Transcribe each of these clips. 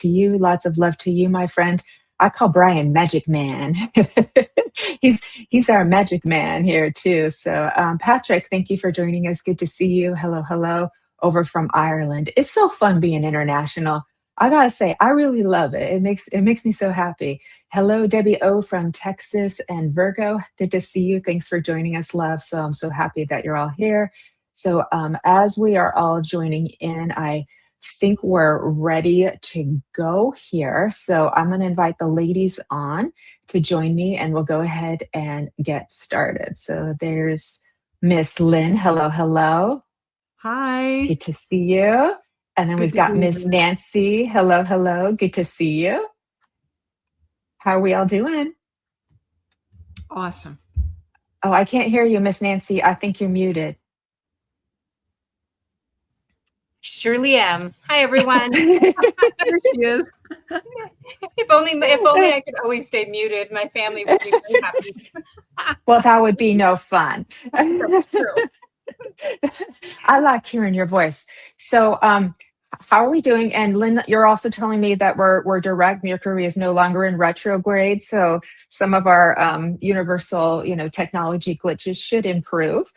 to you. Lots of love to you, my friend. I call Brian Magic Man. He's our magic man here too. So Patrick, thank you for joining us. Good to see you. Hello, hello, over from Ireland. It's so fun being international. I gotta say, I really love it. It makes me so happy. Hello, Debbie O from Texas and Virgo. Good to see you. Thanks for joining us, love. So I'm so happy that you're all here. So as we are all joining in, I think we're ready to go here. So I'm going to invite the ladies on to join me, and we'll go ahead and get started. So there's Miss Lynn. Hello, hello. Hi. Good to see you. And then we've got Miss Nancy. Hello, hello. Good to see you. How are we all doing? Awesome. Oh, I can't hear you, Miss Nancy. I think you're muted. Surely am. Hi, everyone. There she is. If only I could always stay muted. My family would be very happy. Well, that would be no fun. That's true. I like hearing your voice. So, how are we doing? And Lynn, you're also telling me that we're direct. Mercury is no longer in retrograde, so some of our universal, technology glitches should improve.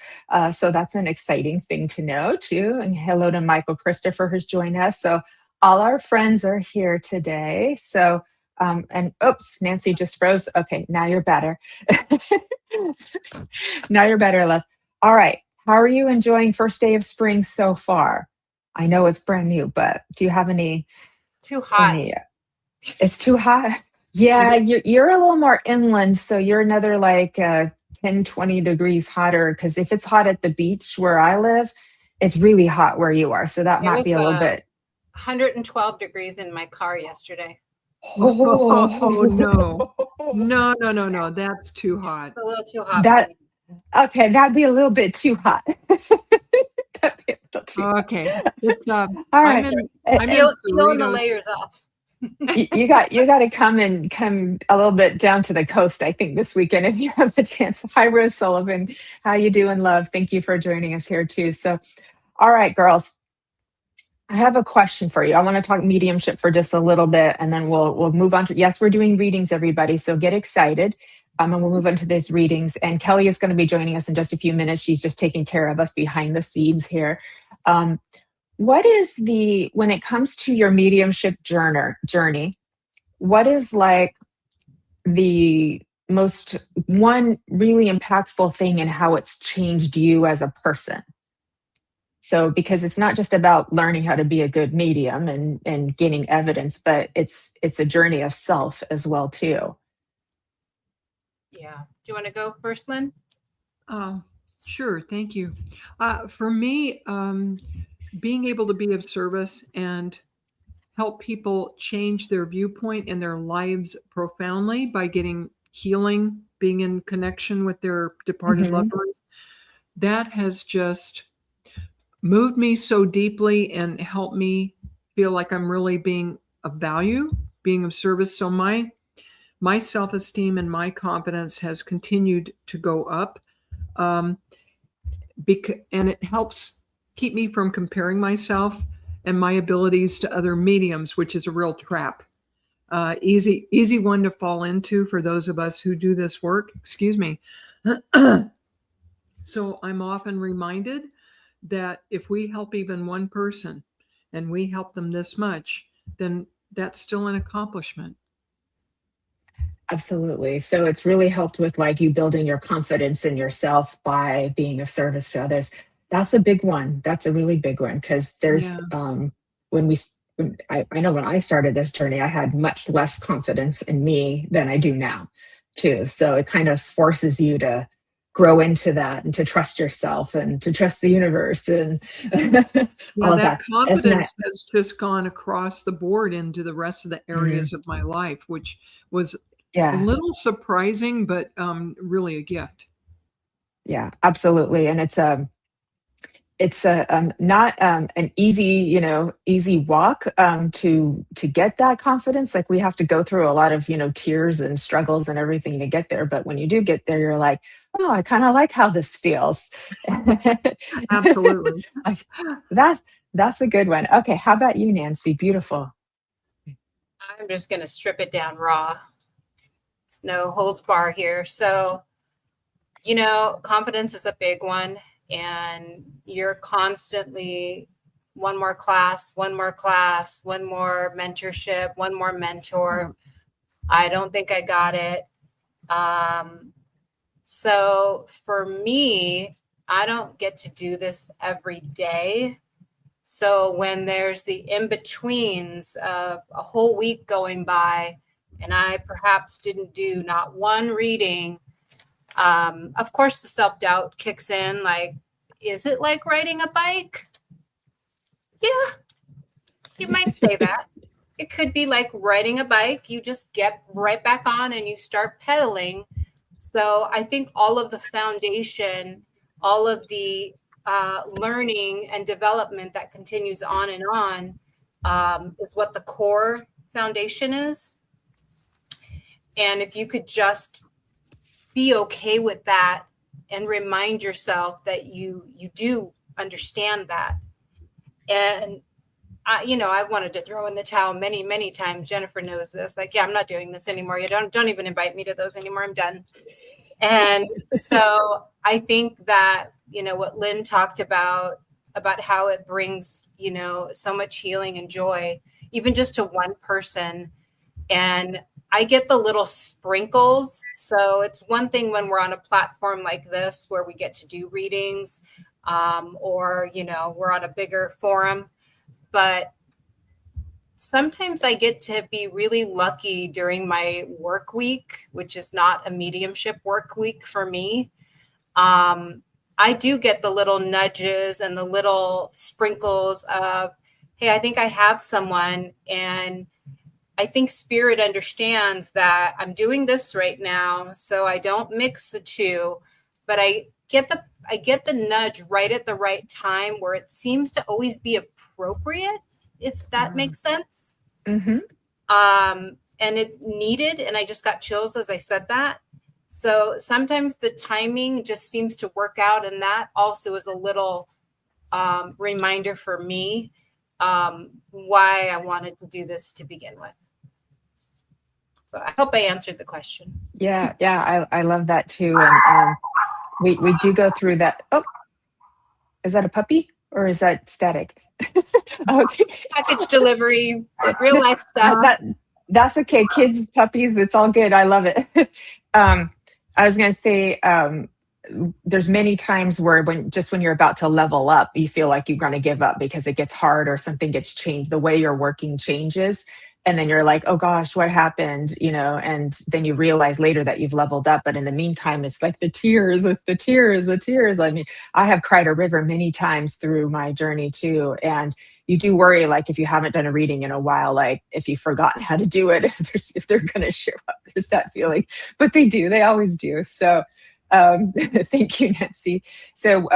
So that's an exciting thing to know too. And hello to Michael Christopher who's joined us. So all our friends are here today. So and oops, Nancy just froze. Okay, now you're better. Now you're better, love. All right. How are you enjoying first day of spring so far? I know it's brand new, but do you have any? It's too hot. It's too hot. Yeah, you're a little more inland, so you're another like 10, 20 degrees hotter. Because if it's hot at the beach where I live, it's really hot where you are. So that might be a little bit. 112 degrees in my car yesterday. Oh no. That's too hot. A little too hot. Okay, that'd be a little bit too hot. Okay. It's all right. I'm peeling the layers off. you got to come a little bit down to the coast, I think, this weekend if you have the chance. Hi, Rose Sullivan. How you doing, love? Thank you for joining us here too. So, all right, girls. I have a question for you. I want to talk mediumship for just a little bit, and then we'll move on to. Yes, we're doing readings, everybody. So get excited. And we'll move on to these readings. And Kelly is going to be joining us in just a few minutes. She's just taking care of us behind the scenes here. What is when it comes to your mediumship journey, what is like the one really impactful thing in how it's changed you as a person? So, because it's not just about learning how to be a good medium and gaining evidence, but it's a journey of self as well, too. Yeah. Do you want to go first, Lynn? Sure. Thank you. For me, being able to be of service and help people change their viewpoint and their lives profoundly by getting healing, being in connection with their departed loved ones, that has just moved me so deeply and helped me feel like I'm really being of value, being of service. So my self-esteem and my confidence has continued to go up, and it helps keep me from comparing myself and my abilities to other mediums, which is a real trap. Easy one to fall into for those of us who do this work. Excuse me. So I'm often reminded that if we help even one person and we help them this much, then that's still an accomplishment. Absolutely. So it's really helped with like you building your confidence in yourself by being of service to others. That's a big one. That's a really big one because there's I know when I started this journey, I had much less confidence in me than I do now too. So it kind of forces you to grow into that and to trust yourself and to trust the universe and all of that. Confidence has just gone across the board into the rest of the areas of my life, which was a little surprising, but really a gift. Yeah, absolutely. And it's not an easy walk to get that confidence. Like we have to go through a lot of tears and struggles and everything to get there. But when you do get there, you're like, oh, I kind of like how this feels. Absolutely. That's a good one. Okay, how about you, Nancy? Beautiful. I'm just going to strip it down raw. There's no holds bar here. So, confidence is a big one. And you're constantly one more class, one more mentorship, one more mentor. I don't think I got it. So for me, I don't get to do this every day. So when there's the in-betweens of a whole week going by and I perhaps didn't do not one reading, of course the self-doubt kicks in. Like, is it like riding a bike? Yeah, you might say that. It could be like riding a bike. You just get right back on and you start pedaling. So I think all of the foundation, all of the learning and development that continues on and on is what the core foundation is. And if you could just be okay with that and remind yourself that you do understand that. And I've wanted to throw in the towel many, many times. Jennifer knows this. Like, yeah, I'm not doing this anymore. You don't even invite me to those anymore. I'm done. And so I think that, what Lynne talked about how it brings, so much healing and joy, even just to one person. And I get the little sprinkles. So it's one thing when we're on a platform like this, where we get to do readings, or, we're on a bigger forum. But sometimes I get to be really lucky during my work week, which is not a mediumship work week for me. I do get the little nudges and the little sprinkles of, hey, I think I have someone. And I think spirit understands that I'm doing this right now. So I don't mix the two, but I get the nudge right at the right time where it seems to always be appropriate, if that makes sense. Mm-hmm. And it needed, and I just got chills as I said that. So sometimes the timing just seems to work out. And that also is a little reminder for me why I wanted to do this to begin with. So I hope I answered the question. Yeah. I love that too. And we do go through that. Oh, is that a puppy or is that static? Okay. Package delivery, real life stuff. That's okay. Kids, puppies, it's all good. I love it. I was going to say, there's many times where when you're about to level up, you feel like you're going to give up because it gets hard or something gets changed. The way you're working changes. And then you're like, oh gosh, what happened? And then you realize later that you've leveled up. But in the meantime, it's like the tears. I mean, I have cried a river many times through my journey too. And you do worry, like if you haven't done a reading in a while, like if you've forgotten how to do it, if they're going to show up, there's that feeling. But they always do. So thank you, Nancy. So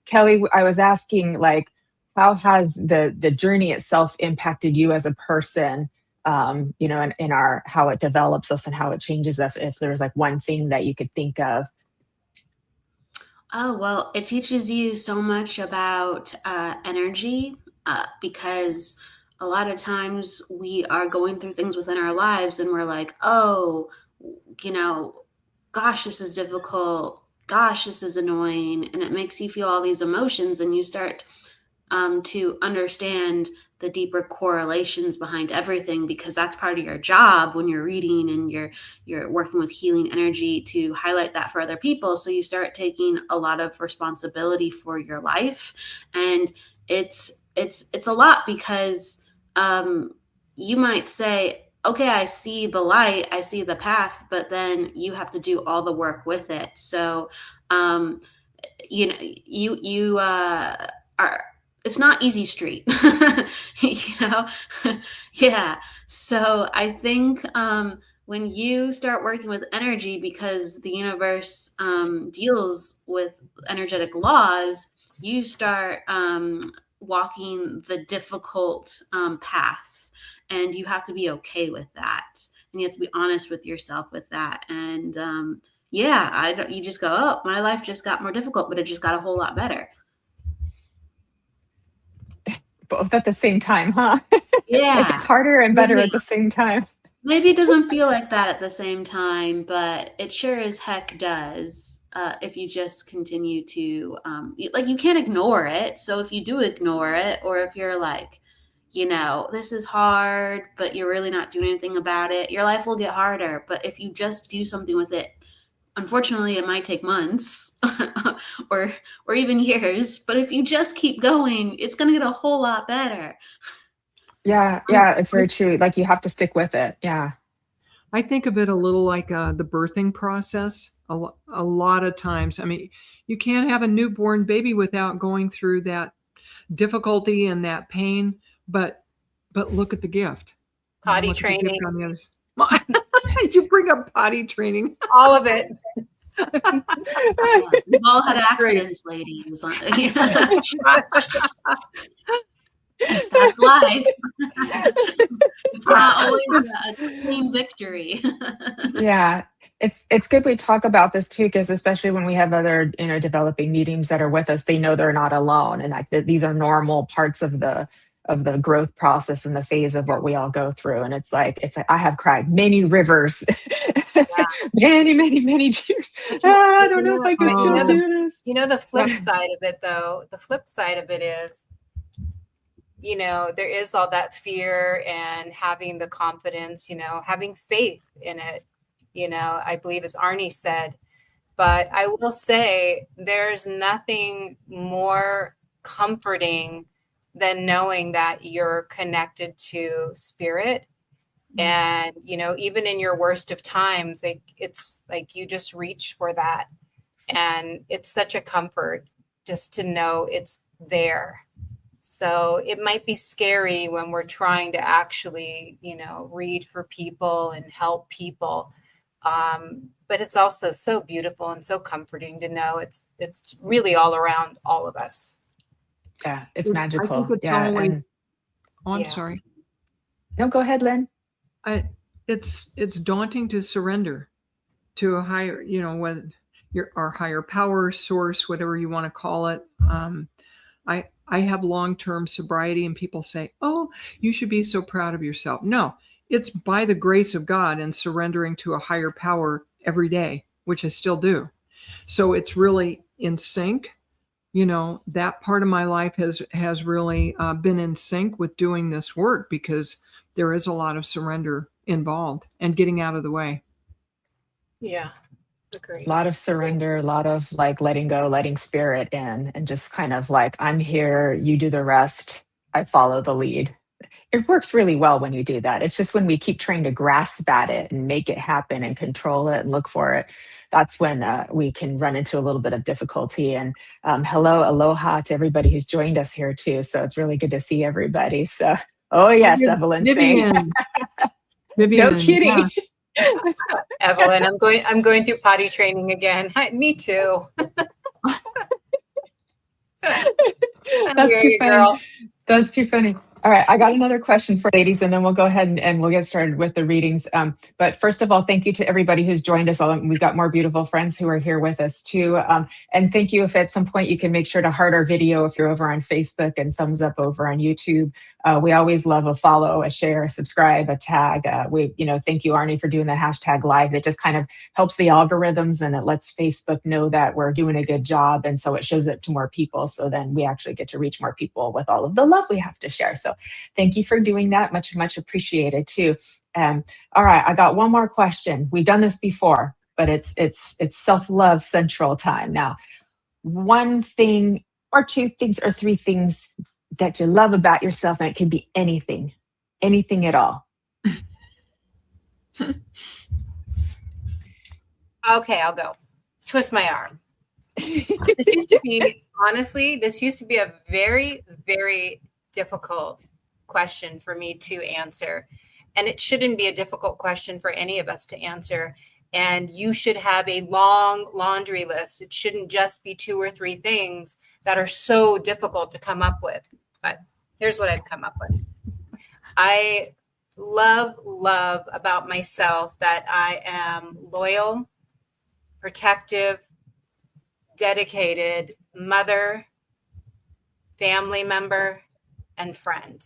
Kelly, I was asking, like, how has the journey itself impacted you as a person? In our how it develops us and how it changes us, if there's like one thing that you could think of. Oh, well, it teaches you so much about energy because a lot of times we are going through things within our lives and we're like, oh, gosh, this is difficult. Gosh, this is annoying. And it makes you feel all these emotions and you start to understand the deeper correlations behind everything, because that's part of your job when you're reading and you're working with healing energy to highlight that for other people. So you start taking a lot of responsibility for your life, and it's a lot because you might say, okay, I see the light, I see the path, but then you have to do all the work with it. So you are. It's not easy street, Yeah. So I think when you start working with energy, because the universe deals with energetic laws, you start walking the difficult path, and you have to be okay with that. And you have to be honest with yourself with that. And you just go, oh, my life just got more difficult, but it just got a whole lot better. both at the same time, huh? Yeah. It's harder and better Maybe, at the same time. maybe it doesn't feel like that at the same time, but it sure as heck does. If you just continue to, like, you can't ignore it. So if you do ignore it, or if you're like, this is hard, but you're really not doing anything about it, your life will get harder. But if you just do something with it, unfortunately, it might take months or even years. But if you just keep going, it's going to get a whole lot better. Yeah, I, yeah, it's very true. Like you have to stick with it. Yeah. I think of it a little like the birthing process. A lot of times, I mean, you can't have a newborn baby without going through that difficulty and that pain. But look at the gift. Potty Look at the gift training, on the other side. You bring up potty training. all of it. Yeah, we've all had Great. accidents, ladies. That's life. It's not always a clean victory. Yeah, it's good we talk about this too, because especially when we have other developing mediums that are with us, they know they're not alone, and like that these are normal parts of the growth process and the phase of what we all go through. And it's like I have cried many rivers, Yeah. many tears. I don't know if I can But still do this. The flip side of it, though, the flip side of it is, there is all that fear and having the confidence, having faith in it, I believe as Arnie said. But I will say there's nothing more comforting than knowing that you're connected to spirit. And, even in your worst of times, it's like you just reach for that. And it's such a comfort just to know it's there. So it might be scary when we're trying to actually, read for people and help people. But it's also so beautiful and so comforting to know it's really all around all of us. Yeah, it's I magical. think it's Yeah, always. and Oh, I'm Yeah. sorry. no, go ahead, Lynn. It's daunting to surrender to a higher, when our higher power source, whatever you want to call it. I have long-term sobriety, and people say, "Oh, you should be so proud of yourself." No, it's by the grace of God and surrendering to a higher power every day, which I still do. So it's really in sync. That part of my life has really been in sync with doing this work, because there is a lot of surrender involved and getting out of the way. Yeah. Agreed. A lot of surrender, a lot of like letting go, letting spirit in, and just kind of like, I'm here, you do the rest, I follow the lead. It works really well when you do that. It's just when we keep trying to grasp at it and make it happen and control it and look for it, that's when we can run into a little bit of difficulty. And hello, aloha to everybody who's joined us here too. So it's really good to see everybody. So, oh yes, Evelyn saying, Vivian, no kidding. yeah. Evelyn, I'm going through potty training again. Hi, me too. That's too funny. That's too funny. All right, I got another question for ladies, and then we'll go ahead and we'll get started with the readings. But first of all, thank you to everybody who's joined us. We've got more beautiful friends who are here with us too. And thank you if at some point you can make sure to heart our video if you're over on Facebook, and thumbs up over on YouTube. We always love a follow, a share, a subscribe, a tag. Thank you, Arnie, for doing the hashtag live. It just kind of helps the algorithms, and it lets Facebook know that we're doing a good job. And so it shows it to more people. So then we actually get to reach more people with all of the love we have to share. So thank you for doing that. Much, much appreciated too. All right, I got one more question. We've done this before, but it's self-love central time. Now, one thing or two things or three things that you love about yourself, and it can be anything at all. Okay, I'll go. Twist my arm. This used to be a very, very difficult question for me to answer. And it shouldn't be a difficult question for any of us to answer. And you should have a long laundry list. It shouldn't just be two or three things that are so difficult to come up with. But here's what I've come up with. I love about myself that I am loyal, protective, dedicated mother, family member, and friend.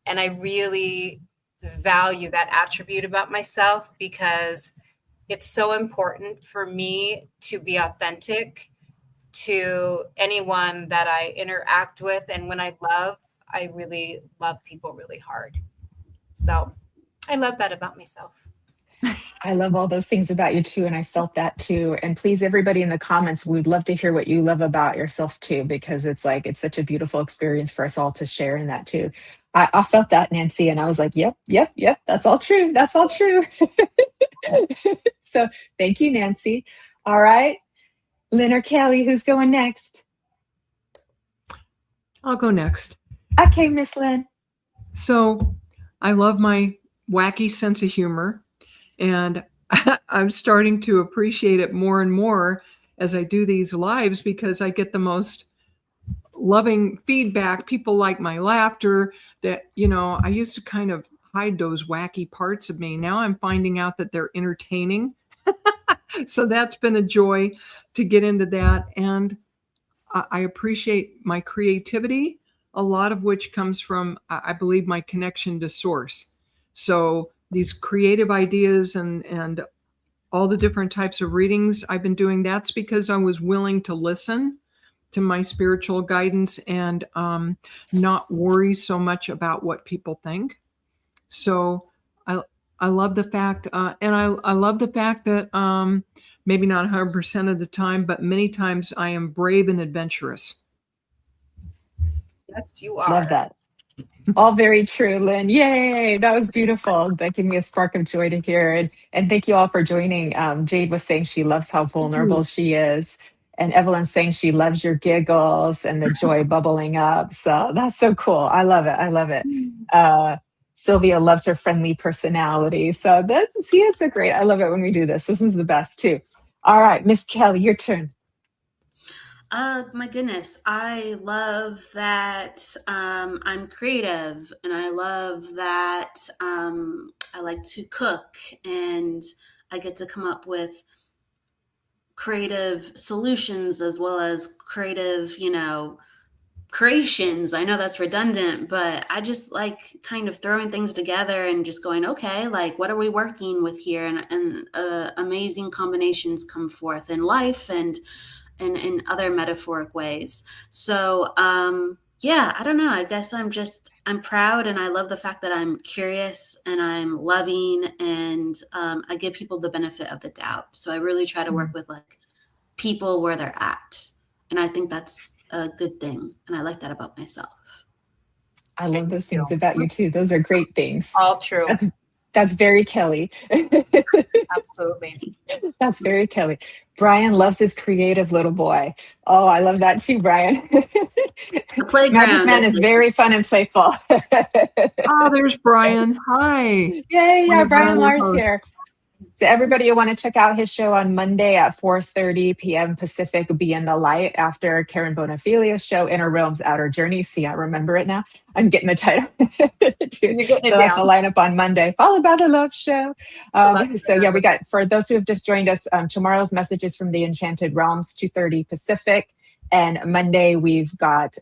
And I really value that attribute about myself because it's so important for me to be authentic to anyone that I interact with. And when I really love people really hard. So I love that about myself. I love all those things about you too, and I felt that too. And please, everybody in the comments, we'd love to hear what you love about yourself too, because it's like it's such a beautiful experience for us all to share in that too. I felt that, Nancy, and I was like, yep, yep, yep, that's all true. That's all true. So thank you, Nancy. All right, Lynn or Kelly, who's going next? I'll go next. Okay, Miss Lynn. So I love my wacky sense of humor, and I'm starting to appreciate it more and more as I do these lives because I get the most loving feedback. People like my laughter that, I used to kind of hide those wacky parts of me. Now I'm finding out that they're entertaining. So that's been a joy to get into that. And I appreciate my creativity, a lot of which comes from, I believe, my connection to source. So these creative ideas and all the different types of readings I've been doing, that's because I was willing to listen to my spiritual guidance and not worry so much about what people think. So I love the fact, and I love the fact that maybe not 100% of the time, but many times I am brave and adventurous. Yes, you are. Love that. All very true, Lynn. Yay. That was beautiful. That gave me a spark of joy to hear. And thank you all for joining. Jade was saying she loves how vulnerable she is. And Evelyn's saying she loves your giggles and the joy bubbling up. So that's so cool. I love it. I love it. Sylvia loves her friendly personality. So it's a great, I love it when we do this. This is the best too. All right, Miss Kelly, your turn. My goodness. I love that I'm creative, and I love that I like to cook, and I get to come up with creative solutions as well as creative, creations. I know that's redundant, but I just like kind of throwing things together and just going, okay, like what are we working with here? And amazing combinations come forth in life and in other metaphoric ways. So yeah, I don't know. I guess I'm proud, and I love the fact that I'm curious and I'm loving, and I give people the benefit of the doubt. So I really try to work with like people where they're at. And I think that's a good thing. And I like that about myself. I love those things about you too. Those are great things. All true. That's very Kelly. Absolutely. That's very Kelly. Brian loves his creative little boy. Oh, I love that too, Brian. The playground. Magic Man is very fun and playful. Oh, there's Brian. Hi. Yay, yeah, Brian Lars here. So everybody, you want to check out his show on Monday at 4:30 p.m. Pacific, Be in the Light, after Karen Bonafilia's show, Inner Realms, Outer Journey. See, I remember it now. I'm getting the title. So that's a lineup on Monday, followed by the Love Show. So yeah, we got, for those who have just joined us, tomorrow's messages from the Enchanted Realms, 2:30 Pacific. And Monday, we've got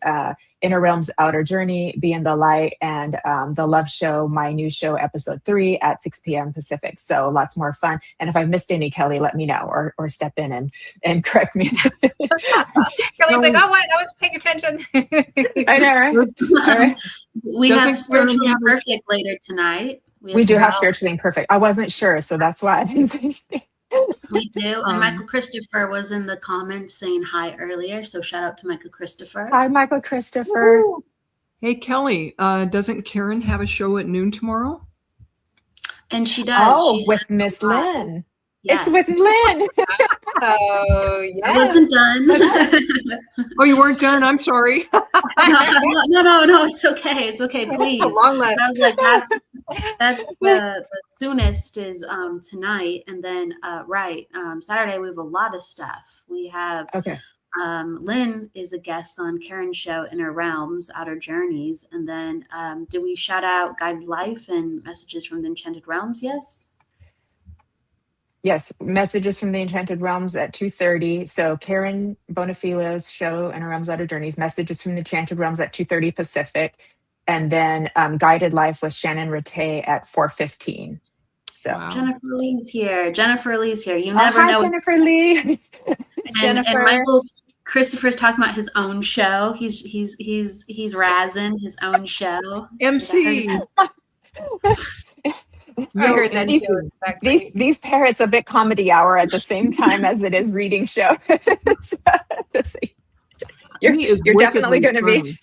Inner Realms, Outer Journey, Be in the Light, and The Love Show, my new show, episode 3 at 6 p.m. Pacific. So lots more fun. And if I've missed any, Kelly, let me know or step in and correct me. Kelly's like, oh, what? I was paying attention. I know, right? All right. We have Spiritually Imperfect later tonight. We do have Spiritually Imperfect. I wasn't sure, so that's why I didn't say anything. We do. And Michael Christopher was in the comments saying hi earlier. So shout out to Michael Christopher. Hi, Michael Christopher. Woo. Hey, Kelly, doesn't Karen have a show at noon tomorrow? And she does. Oh, with Miss Lynn. Yes. It's with Lynn. Oh, yes. I wasn't done. Oh, you weren't done? I'm sorry. No, it's okay. It's okay, please. A long list. I was like, that's the soonest is tonight, and then Saturday we have a lot of stuff. We have Lynn is a guest on Karen's show, Inner Realms, Outer Journeys, and then do we shout out Guided Life and Messages from the Enchanted Realms? Yes. Yes, Messages from the Enchanted Realms at 2:30. So Karen Bonafilo's show and her Realms Outer Journeys, Messages from the Enchanted Realms at 2:30 Pacific. And then Guided Life with Shannon Rattay at 4:15. So Wow. Jennifer Lee's here. Jennifer Lee's here. You Oh, never hi, know. Jennifer Lee. And Jennifer. Michael Christopher's talking about his own show. He's razzing his own show. MC. So I heard that these, show. these parrots a bit comedy hour at the same time as it is reading show. So, you're definitely going to be.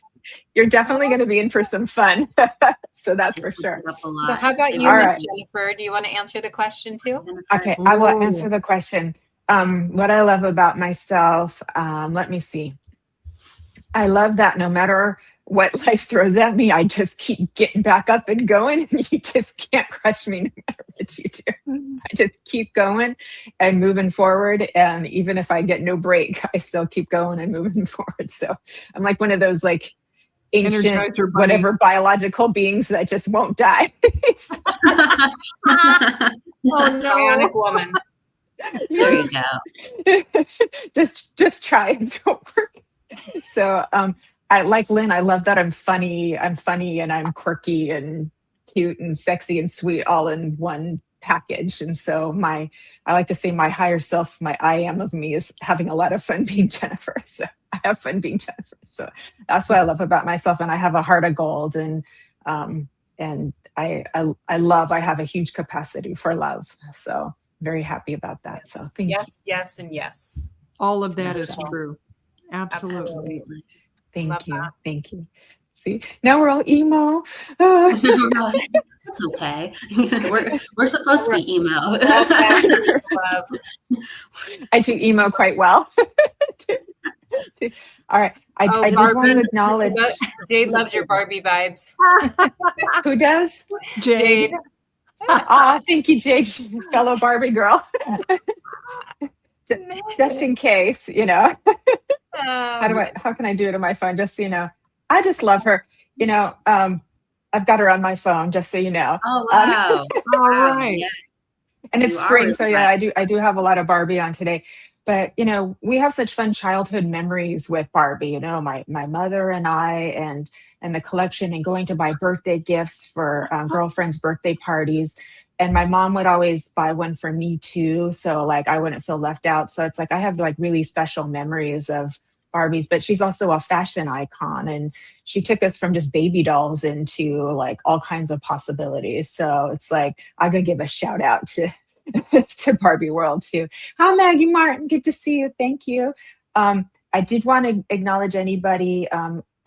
You're definitely going to be in for some fun. So that's for sure. So how about you, All Miss right. Jennifer? Do you want to answer the question too? Okay, I will answer the question. What I love about myself, let me see. I love that no matter what life throws at me, I just keep getting back up and going. And you just can't crush me no matter what you do. I just keep going and moving forward. And even if I get no break, I still keep going and moving forward. So I'm like one of those like ancient, whatever biological beings that just won't die. Oh, no. Bionic woman. There you go. just try it. Don't work. So I like Lynn. I love that I'm funny and I'm quirky and cute and sexy and sweet all in one package. And so I like to say my higher self, my I am of me is having a lot of fun being Jennifer. So I have fun being Jennifer. So that's what I love about myself. And I have a heart of gold and I have a huge capacity for love. So very happy about that. So thank you. Yes, and yes. All of that is true. Absolutely. Thank you. Thank you. See, now we're all emo. That's okay. We're supposed to be emo. I do emo quite well. All right. I do want to acknowledge. Jade loves your Barbie vibes. Who does? Jade. Oh, thank you, Jade, fellow Barbie girl. Just in case, how can I do it on my phone? Just so you know, I just love her. I've got her on my phone, just so you know. Oh wow! All right. And it's spring, so yeah, I do have a lot of Barbie on today. But we have such fun childhood memories with Barbie. My mother and I, and the collection, and going to buy birthday gifts for girlfriends' birthday parties. And my mom would always buy one for me too, so like I wouldn't feel left out. So it's like I have like really special memories of Barbies. But she's also a fashion icon, and she took us from just baby dolls into like all kinds of possibilities. So it's like I gotta give a shout out to Barbie World too. Hi, Maggie Martin, good to see you. Thank you. I did want to acknowledge anybody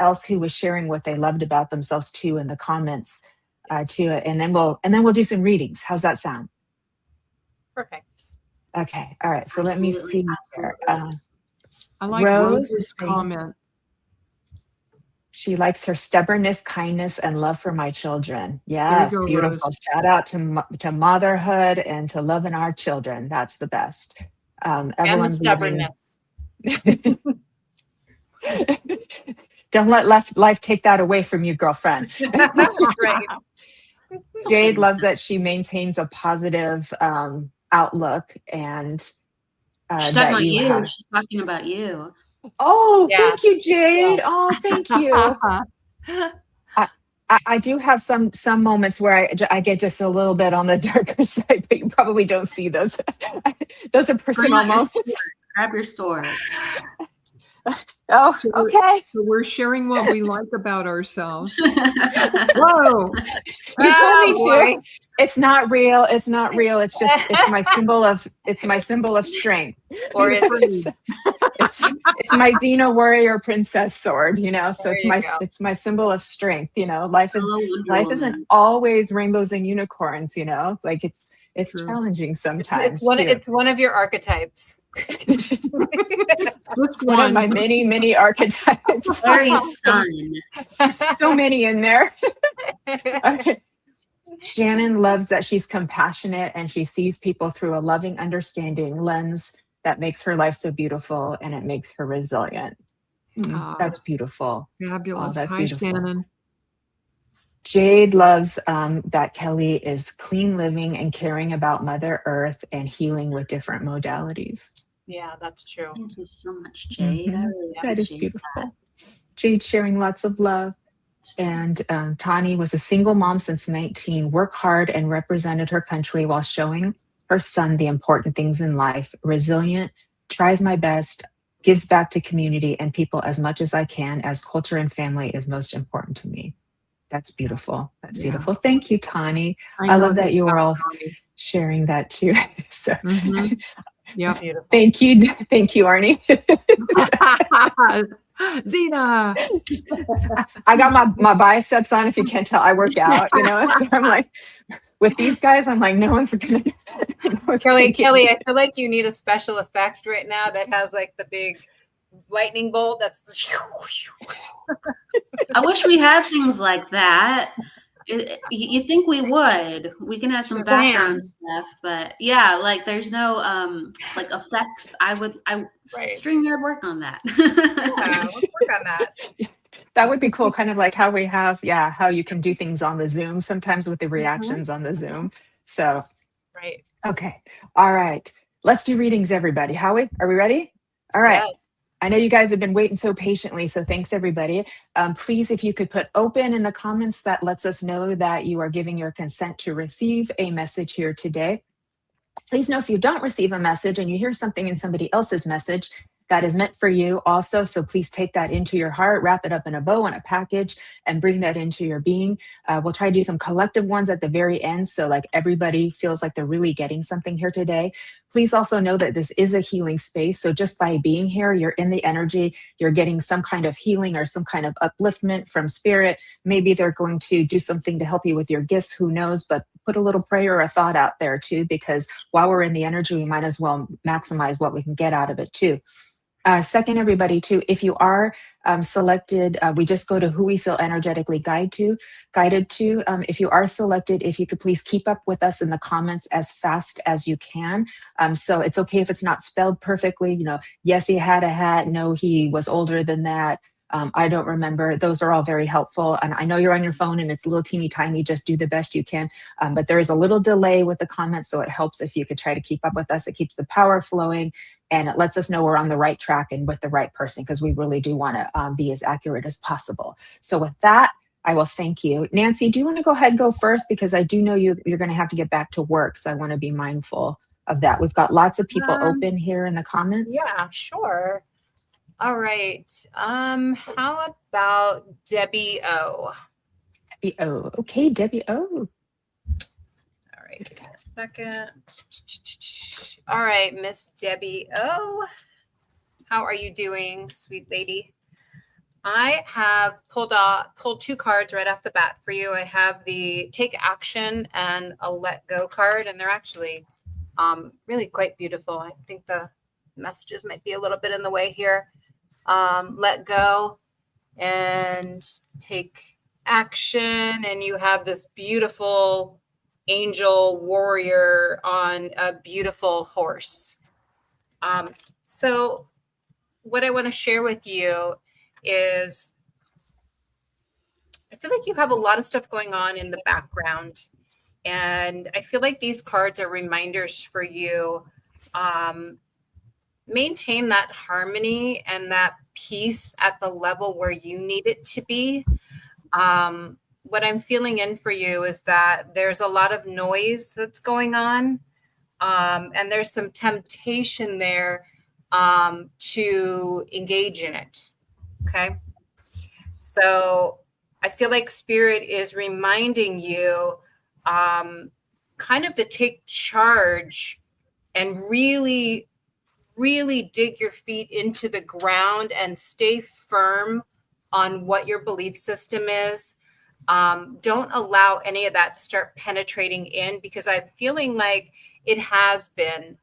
else who was sharing what they loved about themselves too in the comments. To it, and then we'll do some readings. How's that sound? Perfect. Okay. All right. So let me see here. I like Rose's comment. She likes her stubbornness, kindness, and love for my children. Yes, beautiful. Rose. Shout out to motherhood and to loving our children. That's the best. And the stubbornness. Don't let life take that away from you, girlfriend. Right. Jade loves that she maintains a positive outlook, and she's talking about you. She's talking about you. Oh, yeah. Thank you, Jade. Yes. Oh, thank you. I do have some moments where I get just a little bit on the darker side, but you probably don't see those. Those are personal moments. Grab your sword. Oh, okay. So we're sharing what we like about ourselves. Whoa! You told me to. It's not real. It's not real. It's my symbol of strength. Or it's my Xena warrior princess sword. So it's my symbol of strength. Life isn't always rainbows and unicorns. It's like it's challenging sometimes. It's one of your archetypes. One of my many archetypes. Very sun. So many in there. Okay. Shannon loves that she's compassionate and she sees people through a loving, understanding lens that makes her life so beautiful, and it makes her resilient. That's beautiful. Fabulous. That's Hi, beautiful. Shannon. Jade loves that Kelly is clean living and caring about Mother Earth and healing with different modalities. Yeah, that's true. Thank you so much, Jade. I really That is appreciate beautiful. Jade sharing lots of love. And Tani was a single mom since 19, worked hard and represented her country while showing her son the important things in life. Resilient, tries my best, gives back to community and people as much as I can, as culture and family is most important to me. That's beautiful. That's Yeah. beautiful. Thank you, Tani. I know love that you were all Tony. sharing that too. So Yeah. Beautiful. thank you. Thank you, Arnie. Zena. I got my biceps on. If you can't tell, I work out, so I'm like, with these guys, I'm like, no one's gonna Kelly, get I me. feel like you need a special effect right now that has like the big lightning bolt. That's. I wish we had things like that. You think we would? We can have some background stuff, but yeah, like there's no like effects. I Right. StreamYard work on that. Yeah, let's work on that. That would be cool. Kind of like how we have, how you can do things on the Zoom sometimes with the reactions on the Zoom. So, Right. okay. All right. Let's do readings, everybody. Howie, are we ready? All right. Yes. I know you guys have been waiting so patiently, so thanks everybody. Please, if you could put open in the comments, that lets us know that you are giving your consent to receive a message here today. Please know if you don't receive a message and you hear something in somebody else's message, that is meant for you also. So please take that into your heart, wrap it up in a bow on a package, and bring that into your being. We'll try to do some collective ones at the very end, so like everybody feels like they're really getting something here today. Please also know that this is a healing space. So just by being here, you're in the energy, you're getting some kind of healing or some kind of upliftment from spirit. Maybe they're going to do something to help you with your gifts, who knows, but put a little prayer or a thought out there too, because while we're in the energy, we might as well maximize what we can get out of it too. Second, everybody, too, if you are selected, we just go to who we feel energetically guided to. If you are selected, if you could please keep up with us in the comments as fast as you can. So it's okay if it's not spelled perfectly. Yes, he had a hat. No, he was older than that. I don't remember. Those are all very helpful. And I know you're on your phone and it's a little teeny tiny. Just do the best you can. But there is a little delay with the comments, so it helps if you could try to keep up with us. It keeps the power flowing. And it lets us know we're on the right track and with the right person, because we really do want to be as accurate as possible. So with that, I will thank you. Nancy, do you want to go ahead and go first? Because I do know you're going to have to get back to work. So I want to be mindful of that. We've got lots of people open here in the comments. Yeah, sure. All right. How about Debbie O? Debbie O. Okay, Debbie O. All right, give me a second. All right, Miss Debbie O. How are you doing, sweet lady? I have pulled two cards right off the bat for you. I have the Take Action and a Let Go card, and they're actually really quite beautiful. I think the messages might be a little bit in the way here. Let go and take action, and you have this beautiful angel warrior on a beautiful horse. So what I want to share with you is, I feel like you have a lot of stuff going on in the background, and I feel like these cards are reminders for you. Maintain that harmony and that peace at the level where you need it to be. What I'm feeling in for you is that there's a lot of noise that's going on, and there's some temptation there to engage in it. Okay. So I feel like Spirit is reminding you kind of to take charge and really dig your feet into the ground and stay firm on what your belief system is. Don't allow any of that to start penetrating in, because I'm feeling like it has been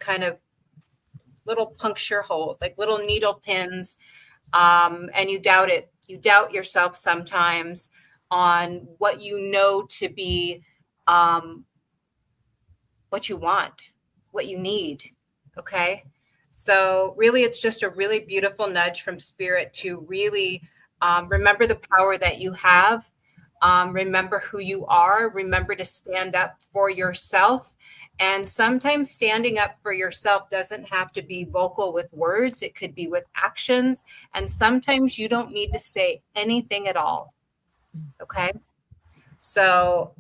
kind of little puncture holes, like little needle pins, and you doubt it. You doubt yourself sometimes on what you know to be what you want, what you need. Okay. So really, it's just a really beautiful nudge from Spirit to really remember the power that you have Remember who you are. Remember to stand up for yourself. And sometimes standing up for yourself doesn't have to be vocal with words. It could be with actions. And sometimes you don't need to say anything at all. Okay. So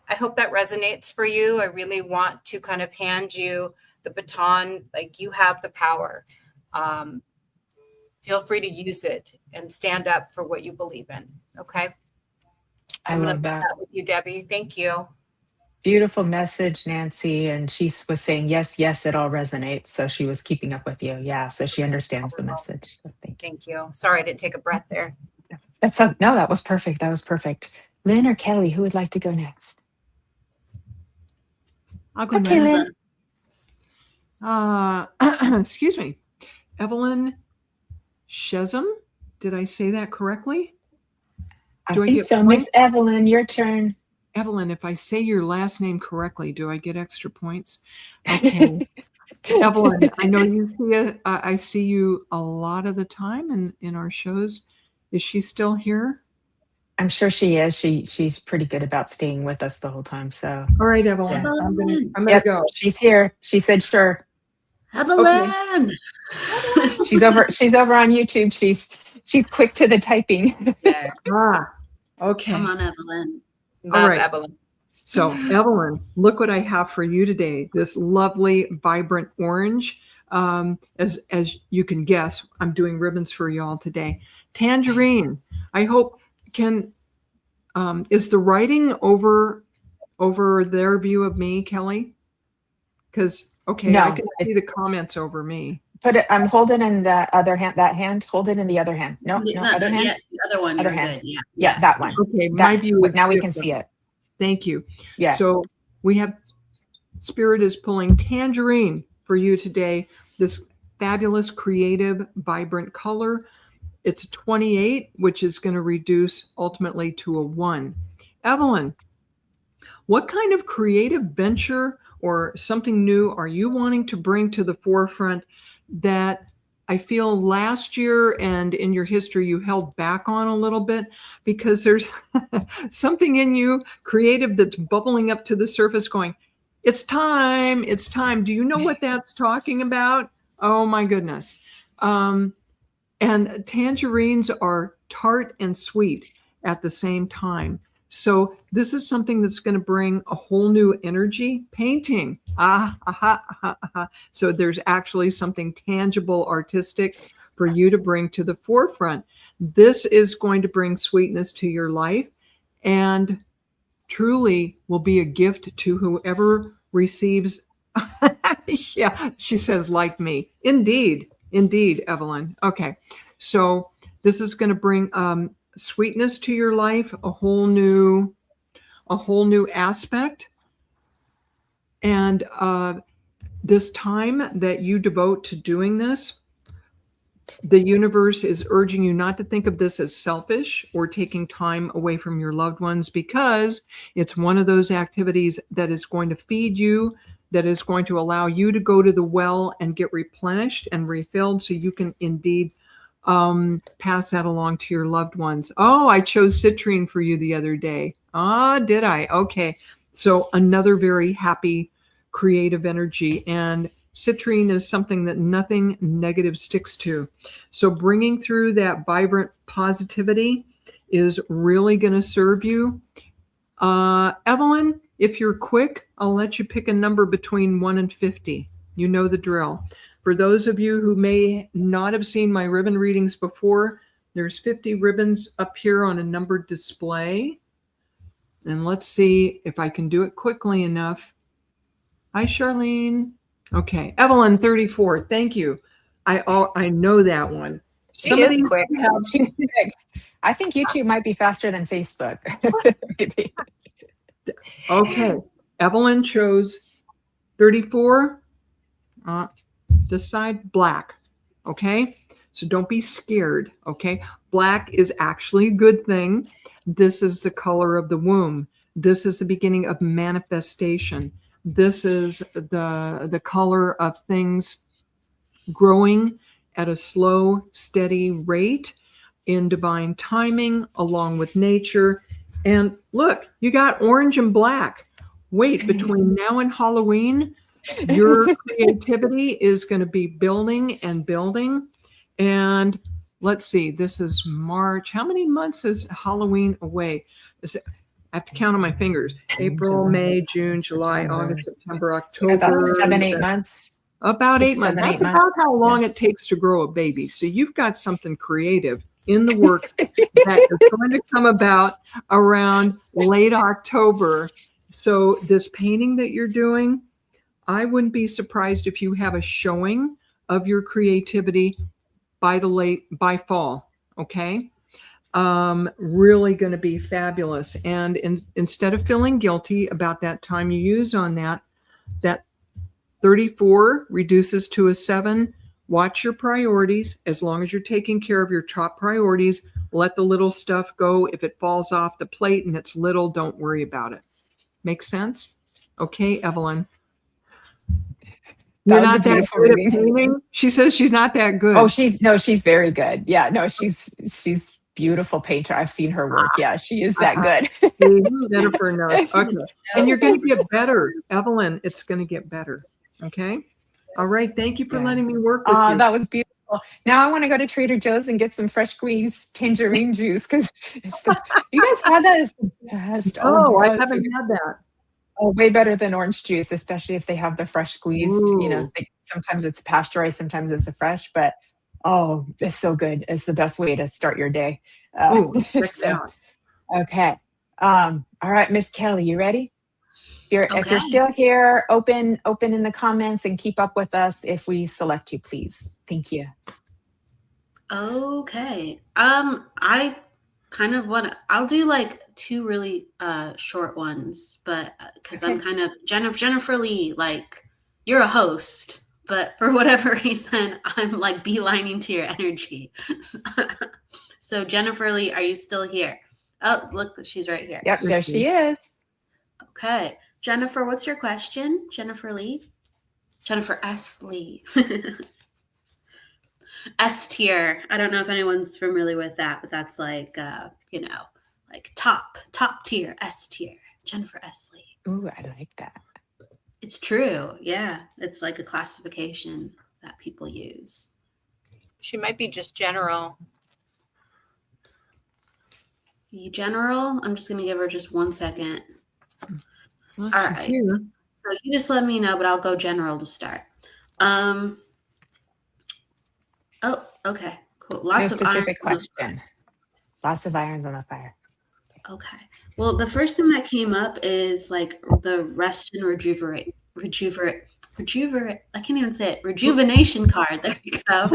I hope that resonates for you. I really want to kind of hand you the baton, like you have the power. Feel free to use it and stand up for what you believe in. Okay. So I I'm going love to put that. that with you, Debbie. Thank you. Beautiful message, Nancy. And she was saying, yes, yes, it all resonates. So she was keeping up with you. Yeah. So she understands the message. So thank you. Thank you. Sorry, I didn't take a breath there. No, that was perfect. That was perfect. Lynn or Kelly, who would like to go next? I'll go Okay, next. Lynn. Excuse me. Evelyn Shesum. Did I say that correctly? I think so. Miss Evelyn, your turn. Evelyn, if I say your last name correctly, do I get extra points? Okay. Evelyn, I know you see I see you a lot of the time in our shows. Is she still here? I'm sure she is. She's pretty good about staying with us the whole time. So all right, Evelyn. Yeah. I'm gonna go. She's here. She said sure. Evelyn. Okay. She's over on YouTube. She's quick to the typing. Yeah. Okay. Come on, Evelyn. Love Evelyn. So, Evelyn, look what I have for you today. This lovely, vibrant orange. As you can guess, I'm doing ribbons for you all today. Tangerine. I hope is the writing over their view of me, Kelly? Because No, I can see the comments over me. Put it. I'm holding in the other hand. That hand. Hold it in the other hand. No, other hand. Yeah, the other one. Other You're hand. good. Yeah, that one. Okay, my view is now we different. can see it. Thank you. Yeah. So we have Spirit is pulling Tangerine for you today. This fabulous, creative, vibrant color. It's a 28, which is going to reduce ultimately to a 1. Evelyn, what kind of creative venture or something new are you wanting to bring to the forefront that I feel last year and in your history you held back on a little bit because there's something in you creative that's bubbling up to the surface going, it's time, it's time. Do you know what that's talking about? Oh my goodness. And tangerines are tart and sweet at the same time. So this is something that's going to bring a whole new energy. Painting. So there's actually something tangible, artistic for you to bring to the forefront. This is going to bring sweetness to your life and truly will be a gift to whoever receives. Yeah, she says, like me. Indeed, Evelyn. Okay. So this is going to bring sweetness to your life, a whole new aspect. And this time that you devote to doing this, the universe is urging you not to think of this as selfish or taking time away from your loved ones, because it's one of those activities that is going to feed you, that is going to allow you to go to the well and get replenished and refilled so you can indeed pass that along to your loved ones. Oh, I chose citrine for you the other day. Did I? Okay. So another very happy, creative energy. And citrine is something that nothing negative sticks to. So bringing through that vibrant positivity is really going to serve you. Evelyn, if you're quick, I'll let you pick a number between 1 and 50. You know the drill. For those of you who may not have seen my ribbon readings before, there's 50 ribbons up here on a numbered display. And let's see if I can do it quickly enough. Hi, Charlene. Okay, Evelyn, 34. Thank you. I know that one. She is quick. She's quick. I think YouTube might be faster than Facebook. Maybe. Okay, Evelyn chose 34. This side, black. Okay, so don't be scared. Okay, black is actually a good thing. This is the color of the womb. This is the beginning of manifestation. This is the color of things growing at a slow, steady rate in divine timing, along with nature. And look, you got orange and black. Wait, between now and Halloween, your creativity is going to be building and building. And let's see, this is March. How many months is Halloween away? I have to count on my fingers. April, May, June, July, August, September, October. About 7-8 months. About 6, 8 months. 7, 8 That's months. about how long it takes to grow a baby. So you've got something creative in the work that is going to come about around late October. So this painting that you're doing, I wouldn't be surprised if you have a showing of your creativity by fall. Okay. Really going to be fabulous. And instead of feeling guilty about that time you use on that 34 reduces to a 7. Watch your priorities. As long as you're taking care of your top priorities, let the little stuff go. If it falls off the plate and it's little, don't worry about it. Make sense? Okay, Evelyn. You're not that good at painting? She says she's not that good. Oh, she's very good. Yeah, no, she's beautiful painter. I've seen her work. Yeah, she is that good. Jennifer knows. Okay. And you're going to get better. Evelyn, it's going to get better. Okay. All right. Thank you for letting me work with you. That was beautiful. Now I want to go to Trader Joe's and get some fresh squeezed tangerine juice because you guys had that as the best. Oh, I haven't had that. Oh, way better than orange juice, especially if they have the fresh squeezed. Ooh. You know, sometimes it's pasteurized, sometimes it's a fresh, but oh, it's so good. It's the best way to start your day. Okay. All right, Miss Kelly, you ready? If you're still here, open in the comments and keep up with us if we select you, please. Thank you. Okay. I kind of I'll do like 2 really short ones, but because I'm kind of Jennifer Lee, like you're a host, but for whatever reason, I'm like beelining to your energy. So Jennifer Lee, are you still here? Oh, look, she's right here. Yep, there she is. Okay. Jennifer, what's your question? Jennifer Lee? Jennifer S. Lee. S tier. I don't know if anyone's familiar with that, but that's like, like top tier, S tier. Jennifer S. Lee. Ooh, I like that. It's true. Yeah. It's like a classification that people use. She might be just general. General? I'm just going to give her just 1 second. Well, all right. Here. So you just let me know, but I'll go general to start. Oh, okay. Cool. Lots of specific question. Lots of irons on the fire. Okay. Well, the first thing that came up is like the rest and rejuvenate. I can't even say it. Rejuvenation card. There you go.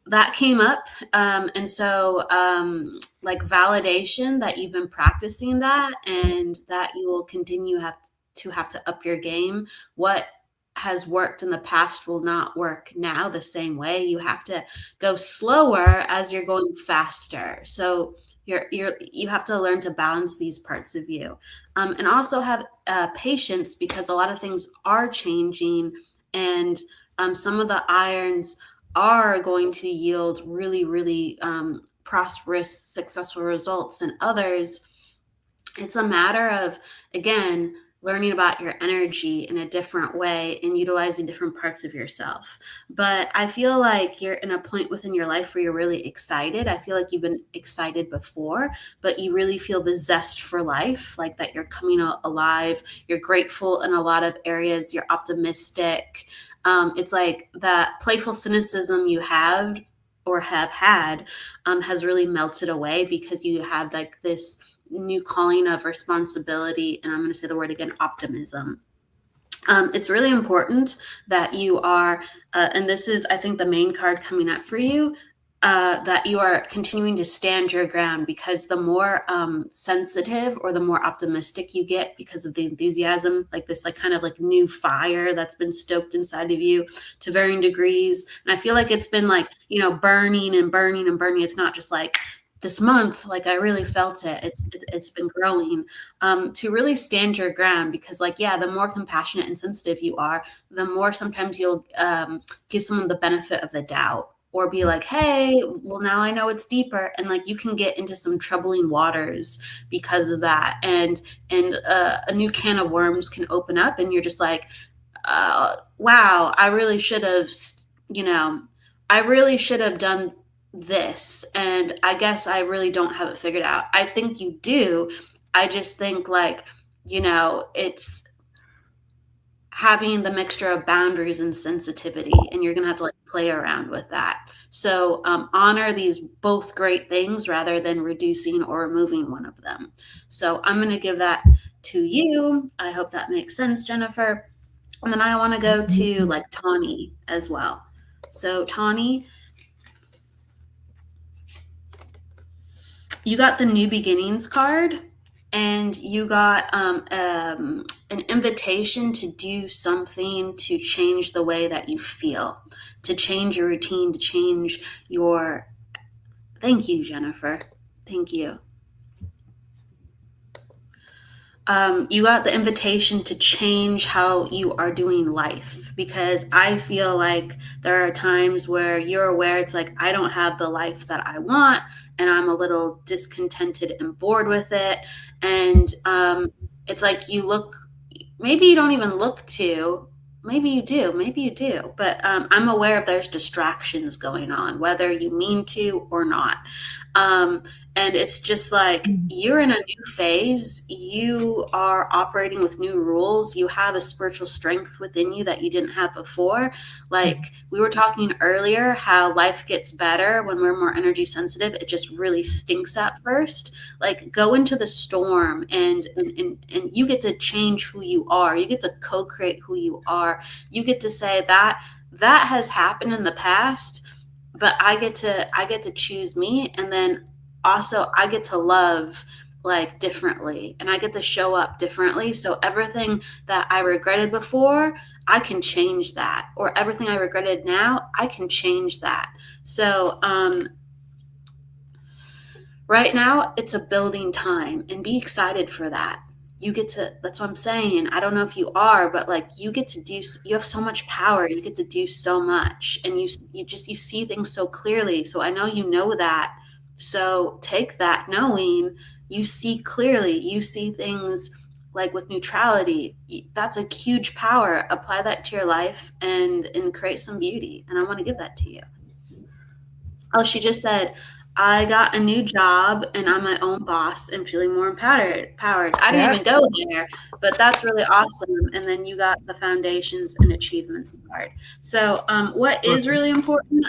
That came up. And so like validation that you've been practicing that and that you will continue to have to up your game. What has worked in the past will not work now the same way. You have to go slower as you're going faster. So you have to learn to balance these parts of you, and also have patience because a lot of things are changing, and some of the irons are going to yield really, really prosperous, successful results, and others, it's a matter of, again, learning about your energy in a different way and utilizing different parts of yourself. But I feel like you're in a point within your life where you're really excited. I feel like you've been excited before, but you really feel the zest for life, like that you're coming alive. You're grateful in a lot of areas. You're optimistic. It's like that playful cynicism you have or have had has really melted away because you have like this new calling of responsibility, and I'm going to say the word again, optimism. It's really important that you are, and this is, I think, the main card coming up for you, that you are continuing to stand your ground, because the more sensitive or the more optimistic you get because of the enthusiasm, like this, like kind of like new fire that's been stoked inside of you to varying degrees. And I feel like it's been like, burning and burning and burning. It's not just like this month, like I really felt it. It's been growing, to really stand your ground, because like, yeah, the more compassionate and sensitive you are, the more sometimes you'll give someone the benefit of the doubt, or be like, hey, well, now I know it's deeper. And like, you can get into some troubling waters because of that. And a new can of worms can open up, and you're just like, wow, I really should have, I really should have done this. And I guess I really don't have it figured out. I think you do. I just think like, it's having the mixture of boundaries and sensitivity, and you're going to have to like play around with that. So honor these both great things rather than reducing or removing one of them. So I'm going to give that to you. I hope that makes sense, Jennifer. And then I want to go to like Tawny as well. So Tawny, you got the New Beginnings card, and you got an invitation to do something to change the way that you feel, to change your routine, to change your... Thank you, Jennifer. Thank you. You got the invitation to change how you are doing life, because I feel like there are times where you're aware it's like, I don't have the life that I want, and I'm a little discontented and bored with it. And it's like maybe you don't even look to, maybe you do, but I'm aware of there's distractions going on, whether you mean to or not. And it's just like, you're in a new phase. You are operating with new rules. You have a spiritual strength within you that you didn't have before. Like we were talking earlier, how life gets better when we're more energy sensitive. It just really stinks at first. Like, go into the storm, and you get to change who you are. You get to co-create who you are. You get to say that has happened in the past, but I get to choose me. And then also I get to love like differently, and I get to show up differently. So everything that I regretted before, I can change that, or everything I regretted now, I can change that. So right now it's a building time, and be excited for that. You get to, that's what I'm saying. I don't know if you are, but like, you have so much power. You get to do so much, and you see things so clearly. So I know you know that. So take that knowing, you see clearly, you see things like with neutrality. That's a huge power. Apply that to your life and create some beauty. And I want to give that to you. Oh, she just said, I got a new job and I'm my own boss and feeling more empowered. I didn't even go there, but that's really awesome. And then you got the foundations and achievements card. So what is really important,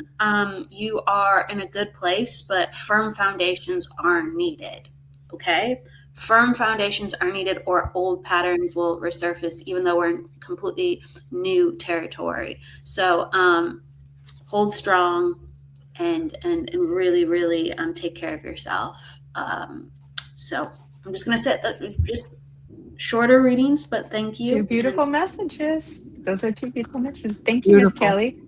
you are in a good place, but firm foundations are needed. Okay? Firm foundations are needed, or old patterns will resurface, even though we're in completely new territory. So hold strong. And really, really take care of yourself. So I'm just going to say just shorter readings, but thank you. 2 beautiful messages. Those are 2 beautiful messages. Thank you, Miss Kelly.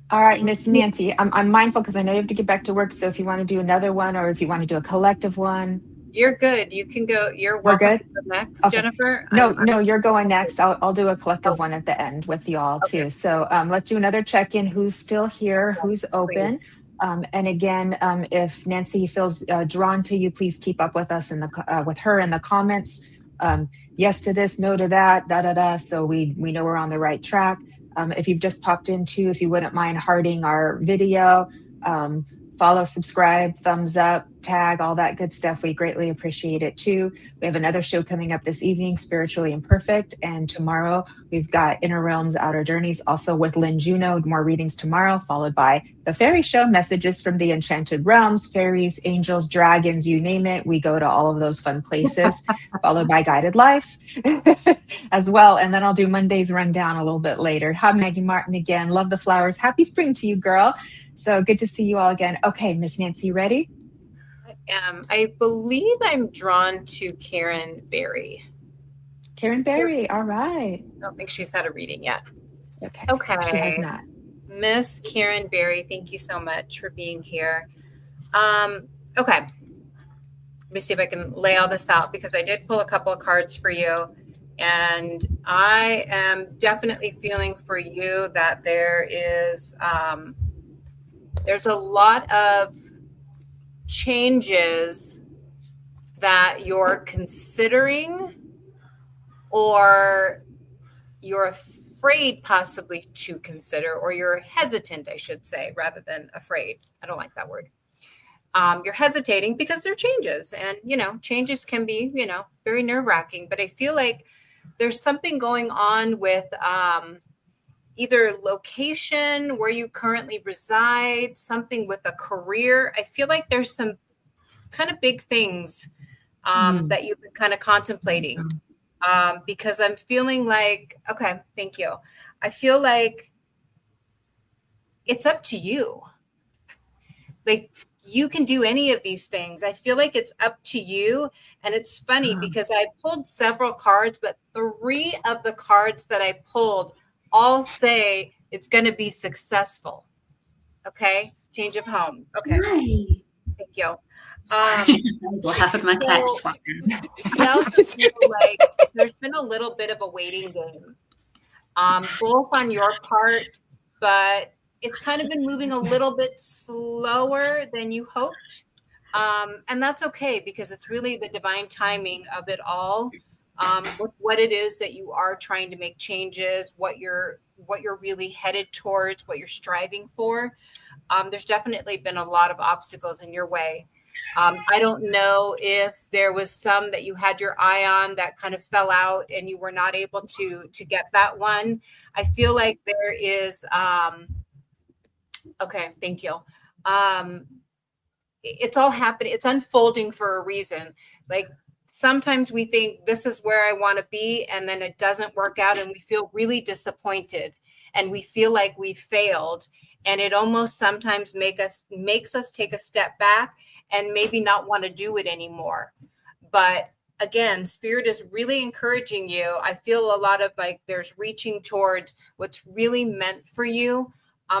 All right, Miss Nancy, I'm mindful because I know you have to get back to work. So if you want to do another one, or if you want to do a collective one. You're good. You can go. You're We're welcome good? to go next, Okay. Jennifer. No, you're going next. I'll do a collective one at the end with you all too. So let's do another check-in. Who's still here? Who's open? Please. And again, if Nancy feels drawn to you, please keep up with us with her in the comments. Yes to this, no to that, so we know we're on the right track. If you've just popped into, if you wouldn't mind hearting our video, follow, subscribe, thumbs up, tag, all that good stuff. We greatly appreciate it too. We have another show coming up this evening, Spiritually Imperfect. And tomorrow we've got Inner Realms, Outer Journeys, also with Lynne Juneau. More readings tomorrow, followed by the Fairy Show, Messages from the Enchanted Realms, fairies, angels, dragons, you name it. We go to all of those fun places, followed by Guided Life as well. And then I'll do Monday's rundown a little bit later. Hi, Maggie Martin again. Love the flowers. Happy spring to you, girl. So good to see you all again. Okay, Miss Nancy, ready? I believe I'm drawn to Karen Berry. Karen Berry, all right. I don't think she's had a reading yet. Okay. She has not. Miss Karen Berry, thank you so much for being here. Okay. Let me see if I can lay all this out, because I did pull a couple of cards for you. And I am definitely feeling for you that there is there's a lot of changes that you're considering, or you're afraid possibly to consider, or you're hesitant, I should say, rather than afraid. I don't like that word. You're hesitating because they're changes, and changes can be very nerve-wracking, but I feel like there's something going on with either location, where you currently reside, something with a career. I feel like there's some kind of big things that you've been kind of contemplating, because I'm feeling like, okay, thank you. I feel like it's up to you. Like, you can do any of these things. I feel like it's up to you. And it's funny because I pulled several cards, but 3 of the cards that I pulled all say it's going to be successful. Okay. Change of home. Okay. Right. Thank you. That was loud. My cat just walked in. I also feel like there's been a little bit of a waiting game, both on your part, but it's kind of been moving a little bit slower than you hoped. And that's okay, because it's really the divine timing of it all, with what it is that you are trying to make changes, what you're really headed towards, what you're striving for. There's definitely been a lot of obstacles in your way. I don't know if there was some that you had your eye on that kind of fell out and you were not able to get that one. I feel like there is, okay, thank you. It's all happening. It's unfolding for a reason. Like, sometimes we think this is where I want to be, and then it doesn't work out, and we feel really disappointed, and we feel like we failed. And it almost sometimes makes us take a step back and maybe not want to do it anymore. But again, Spirit is really encouraging you. I feel a lot of like there's reaching towards what's really meant for you.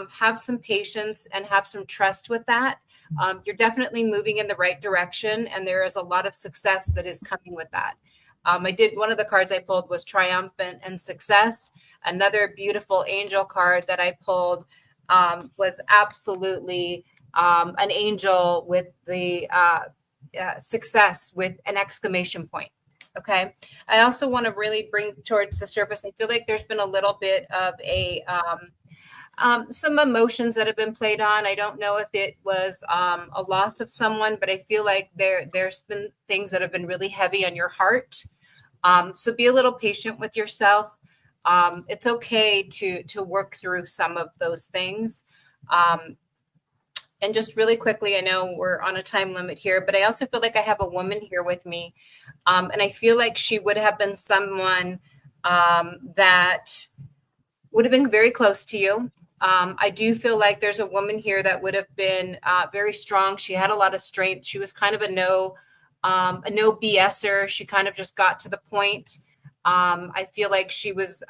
Have some patience and have some trust with that. You're definitely moving in the right direction, and there is a lot of success that is coming with that. One of the cards I pulled was Triumphant and Success. Another beautiful angel card that I pulled was absolutely an angel with the success with an exclamation point. Okay. I also want to really bring towards the surface. I feel like there's been a little bit of some emotions that have been played on. I don't know if it was a loss of someone, but I feel like there's been things that have been really heavy on your heart. So be a little patient with yourself. It's okay to work through some of those things. And just really quickly, I know we're on a time limit here, but I also feel like I have a woman here with me. And I feel like she would have been someone that would have been very close to you. I do feel like there's a woman here that would have been very strong. She had a lot of strength. She was kind of a no BSer. She kind of just got to the point. I feel like she was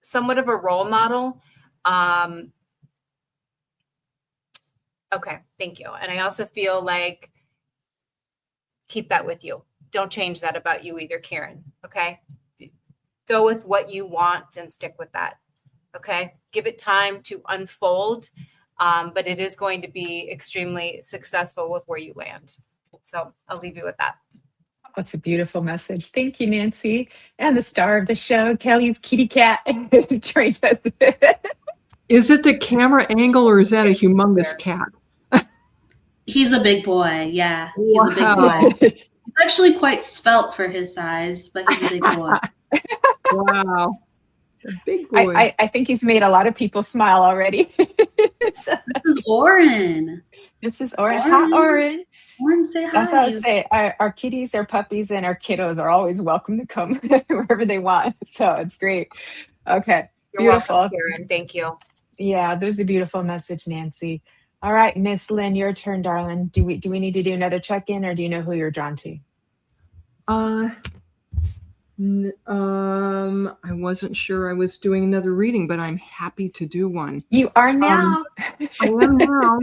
somewhat of a role model. Okay, thank you. And I also feel like keep that with you. Don't change that about you either, Karen. Okay, go with what you want and stick with that. Okay, give it time to unfold, but it is going to be extremely successful with where you land. So I'll leave you with that. That's a beautiful message. Thank you, Nancy. And the star of the show, Kelly's kitty cat, joined us. Is it the camera angle, or is that a humongous cat? He's a big boy. Yeah, he's a big boy. He's actually quite svelte for his size, but he's a big boy. Wow. A big boy. I think he's made a lot of people smile already. This is Oren. This is Oren. Hi, Oren. Oren, say hi. That's what I would say. Our kitties, our puppies, and our kiddos are always welcome to come wherever they want. So it's great. Okay. You're beautiful. welcome, Karen. Thank you. Yeah, there's a beautiful message, Nancy. All right, Miss Lynne, your turn, darling. Do we need to do another check-in, or do you know who you're drawn to? I wasn't sure I was doing another reading, but I'm happy to do one. You are now. I am now.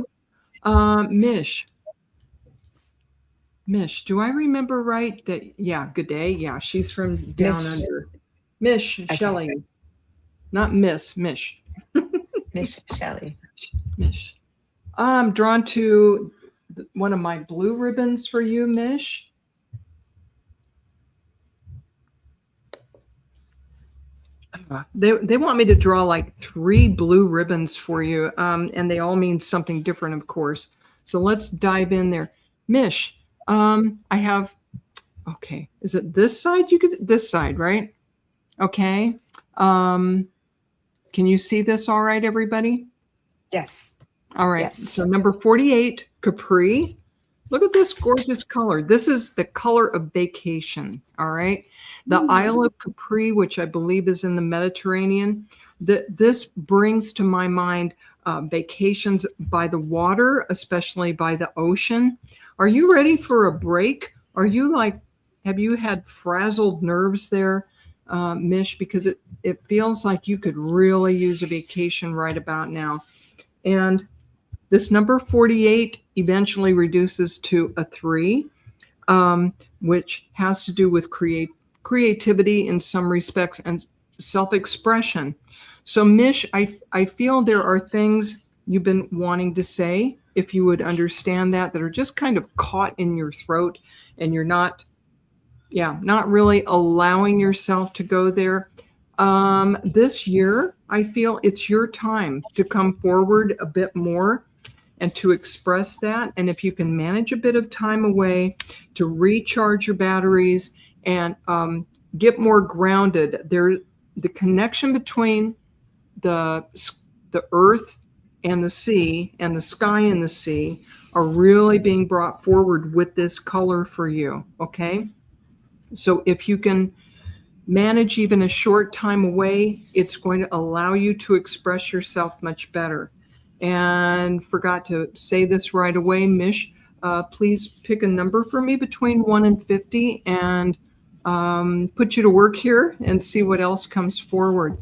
Mish, do I remember right that, yeah, good day. Yeah, she's from down under. Mish okay. Shelley. Not Miss, Mish. Mish Shelley. Mish. I'm drawn to one of my blue ribbons for you, Mish. They want me to draw like 3 blue ribbons for you, and they all mean something different, of course. So let's dive in there. Mish, I have, okay, is it this side? You could, this side, right? Okay. Can you see this all right, everybody? Yes. All right. Yes. So number 48, Capri. Look at this gorgeous color. This is the color of vacation. All right. The Isle of Capri, which I believe is in the Mediterranean. This brings to my mind vacations by the water, especially by the ocean. Are you ready for a break? Are you like, have you had frazzled nerves there, Mish? Because it feels like you could really use a vacation right about now. And this number 48 eventually reduces to a 3, which has to do with creativity in some respects and self-expression. So Mish, I feel there are things you've been wanting to say, if you would understand that are just kind of caught in your throat and you're not really allowing yourself to go there. This year, I feel it's your time to come forward a bit more and to express that. And if you can manage a bit of time away to recharge your batteries and get more grounded, the connection between the earth and the sea and the sky and the sea are really being brought forward with this color for you. Okay. So if you can manage even a short time away, it's going to allow you to express yourself much better. And forgot to say this right away, Mish, please pick a number for me between 1 and 50 and put you to work here and see what else comes forward.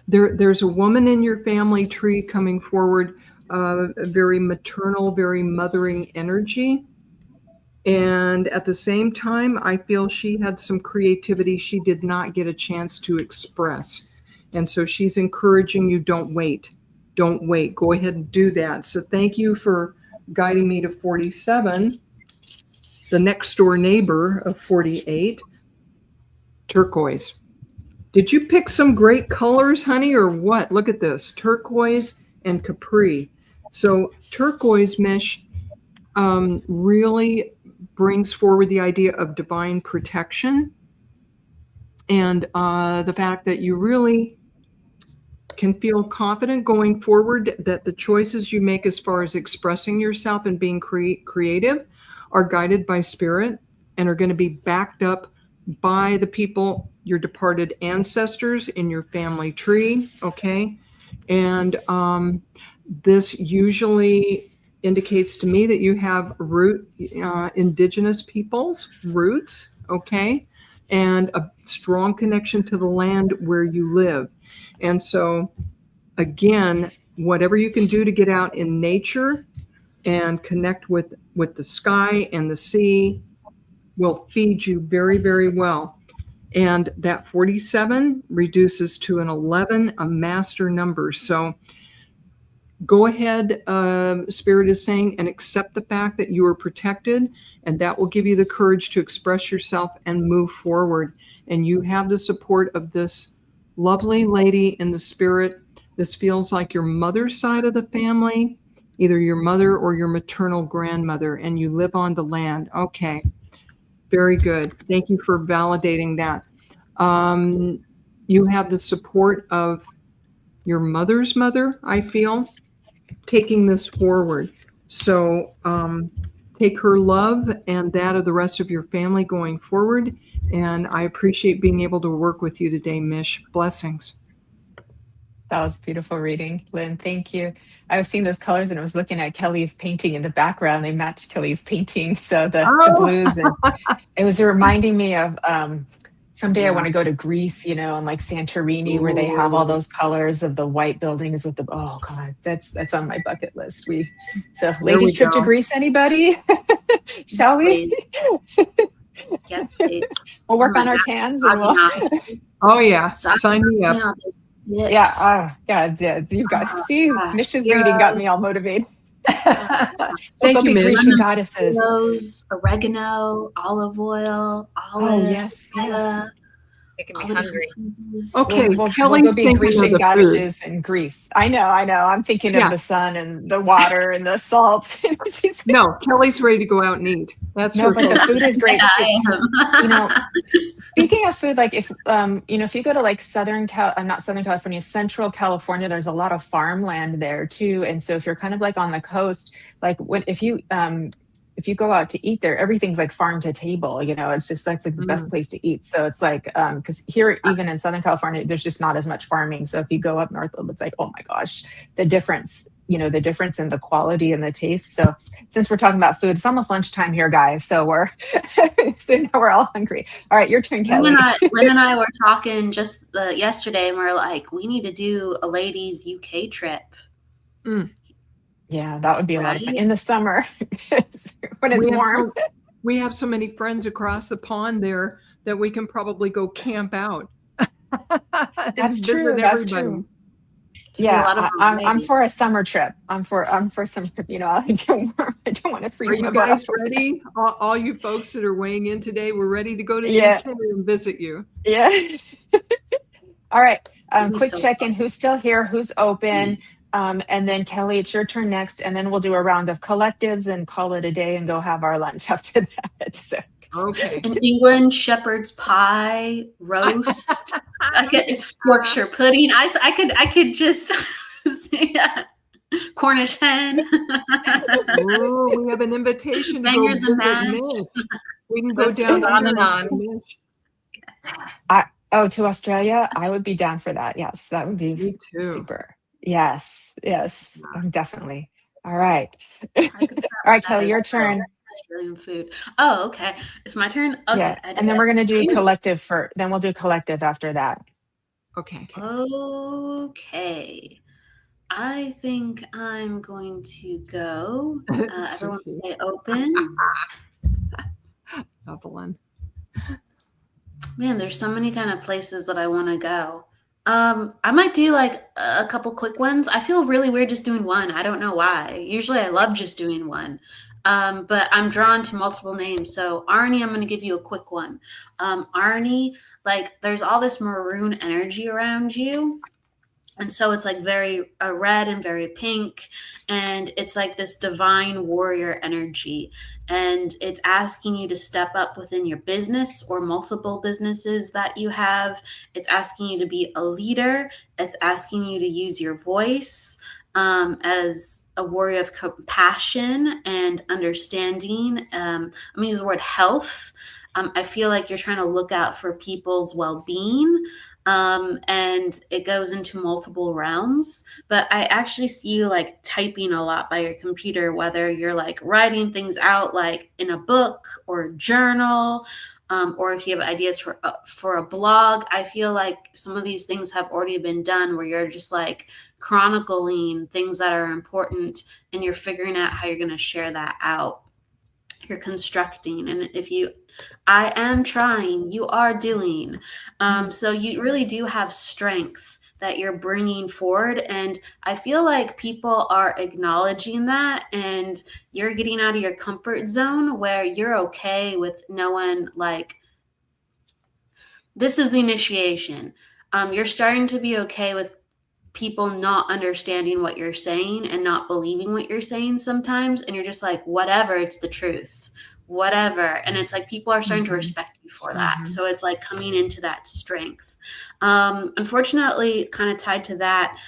There's a woman in your family tree coming forward, a very maternal, very mothering energy. And at the same time, I feel she had some creativity she did not get a chance to express. And so she's encouraging you, don't wait. Don't wait. Go ahead and do that. So thank you for guiding me to 47, the next door neighbor of 48, turquoise. Did you pick some great colors, honey, or what? Look at this, turquoise and capri. So turquoise, Mish, really brings forward the idea of divine protection and the fact that you really can feel confident going forward that the choices you make as far as expressing yourself and being creative are guided by spirit and are going to be backed up by the people, your departed ancestors in your family tree. Okay. And this usually indicates to me that you have indigenous peoples roots. Okay. And a strong connection to the land where you live. And so, again, whatever you can do to get out in nature and connect with the sky and the sea will feed you very, very well. And that 47 reduces to an 11, a master number. So go ahead, Spirit is saying, and accept the fact that you are protected, and that will give you the courage to express yourself and move forward. And you have the support of this lovely lady in the spirit. This feels like your mother's side of the family, either your mother or your maternal grandmother, and you live on the land. Okay, very good. Thank you for validating that. You have the support of your mother's mother, I feel, taking this forward. So take her love and that of the rest of your family going forward. And I appreciate being able to work with you today, Mish. Blessings. That was a beautiful reading, Lynn. Thank you. I was seeing those colors and I was looking at Kelly's painting in the background. They matched Kelly's painting. So the blues, and it was reminding me of someday I want to go to Greece, and like Santorini, where they have all those colors of the white buildings with the, oh God, that's on my bucket list. So ladies trip to Greece, anybody? Shall we? Yes, please. We'll work on our tans and we'll. Oh yeah, sign me up. Yeah. dips. Yeah. You got, Oh, see, gosh. Misha's reading got me all Gyros. motivated. We'll Thank go you, be Miss. Grecian Lemon goddesses. potatoes, oregano, olive oil, Oh, olives, yes. feta, Yes. Making me all the different hungry. cheeses. Okay, We'll go Kelly's be thinking of Grecian the food. goddesses in Greece. I know. I'm thinking of Yeah. the sun and the water and the salt. She's No, Kelly's ready to go out and eat. That's no, her but the focus. food is great Yeah, too. I You am. know, speaking of food, like if if you go to like not Southern California, Central California, there's a lot of farmland there too. And so if you're kind of like on the coast, like if you go out to eat there, everything's like farm to table, it's just that's like the best place to eat. So it's like because here even in Southern California, there's just not as much farming. So if you go up north, it's like, oh my gosh, the difference, the difference in the quality and the taste. So since we're talking about food, it's almost lunchtime here, guys. So we're so now we're all hungry. All right, your turn, Kelly. Lynn and I were talking just yesterday, and we're like, we need to do a ladies UK trip, Yeah, that would be a lot of fun right? in the summer when it's warm. We have so many friends across the pond there that we can probably go camp out. That's and true. visit That's everybody. true. There'd be a Yeah, lot of I'm variety. for a summer trip. I'm for some. I don't want to Are freeze my you butt guys off. ready? All you folks that are weighing in today, we're ready to go to the Yeah, UK and visit you. yeah. All right. It'd be Quick so check in. fun. Who's still here? Who's open? And then Kelly, it's your turn next, and then we'll do a round of collectives and call it a day and go have our lunch after that. So. Okay. In England, shepherd's pie, roast, I get Yorkshire pudding. I could just see that. Cornish hen. Oh, we have an invitation to go Bangers and visit mash. Mitch. We can go List down goes on under and on. Mitch. To Australia, I would be down for that. Yes, that would be Me too. super. Yes, definitely. All right. I could start All right, with that Kelly, as your well. turn. Australian food. Oh, okay. It's my turn? Okay. Yeah, and then we're gonna do collective then we'll do collective after that. Okay. Okay. I think I'm going to go. Everyone stay open. Evelyn. Man, there's so many kind of places that I want to go. I might do like a couple quick ones. I feel really weird just doing one. I don't know why. Usually I love just doing one. But I'm drawn to multiple names. So Arnie, I'm going to give you a quick one. Arnie, like there's all this maroon energy around you. And so it's like very red and very pink. And it's like this divine warrior energy. And it's asking you to step up within your business or multiple businesses that you have. It's asking you to be a leader. It's asking you to use your voice as a warrior of compassion and understanding. I'm going to use the word health. I feel like you're trying to look out for people's well-being. And it goes into multiple realms, but I actually see you like typing a lot by your computer, whether you're like writing things out like in a book or journal, or if you have ideas for a blog. I feel like some of these things have already been done where you're just like chronicling things that are important and you're figuring out how you're going to share that out. You're constructing, and I am trying, you are doing. So you really do have strength that you're bringing forward. And I feel like people are acknowledging that, and you're getting out of your comfort zone where you're okay with knowing like, this is the initiation. You're starting to be okay with people not understanding what you're saying and not believing what you're saying sometimes. And you're just like, whatever, it's the truth, whatever. And it's like, people are starting to respect you for that. So it's like coming into that strength. Unfortunately, kind of tied to that,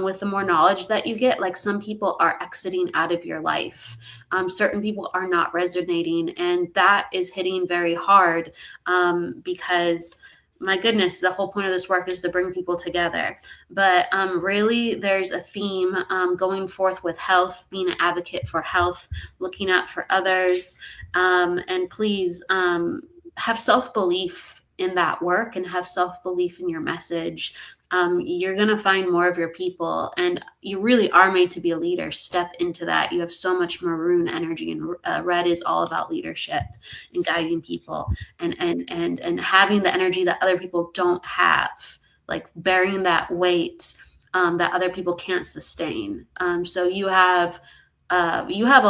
with the more knowledge that you get, like some people are exiting out of your life. Certain people are not resonating, and that is hitting very hard, because my goodness, the whole point of this work is to bring people together. But really, there's a theme going forth with health, being an advocate for health, looking out for others. And please have self-belief in that work and have self-belief in your message. You're going to find more of your people, and you really are made to be a leader. Step into that. You have so much maroon energy, and red is all about leadership and guiding people and having the energy that other people don't have. like bearing that weight that other people can't sustain. So you have a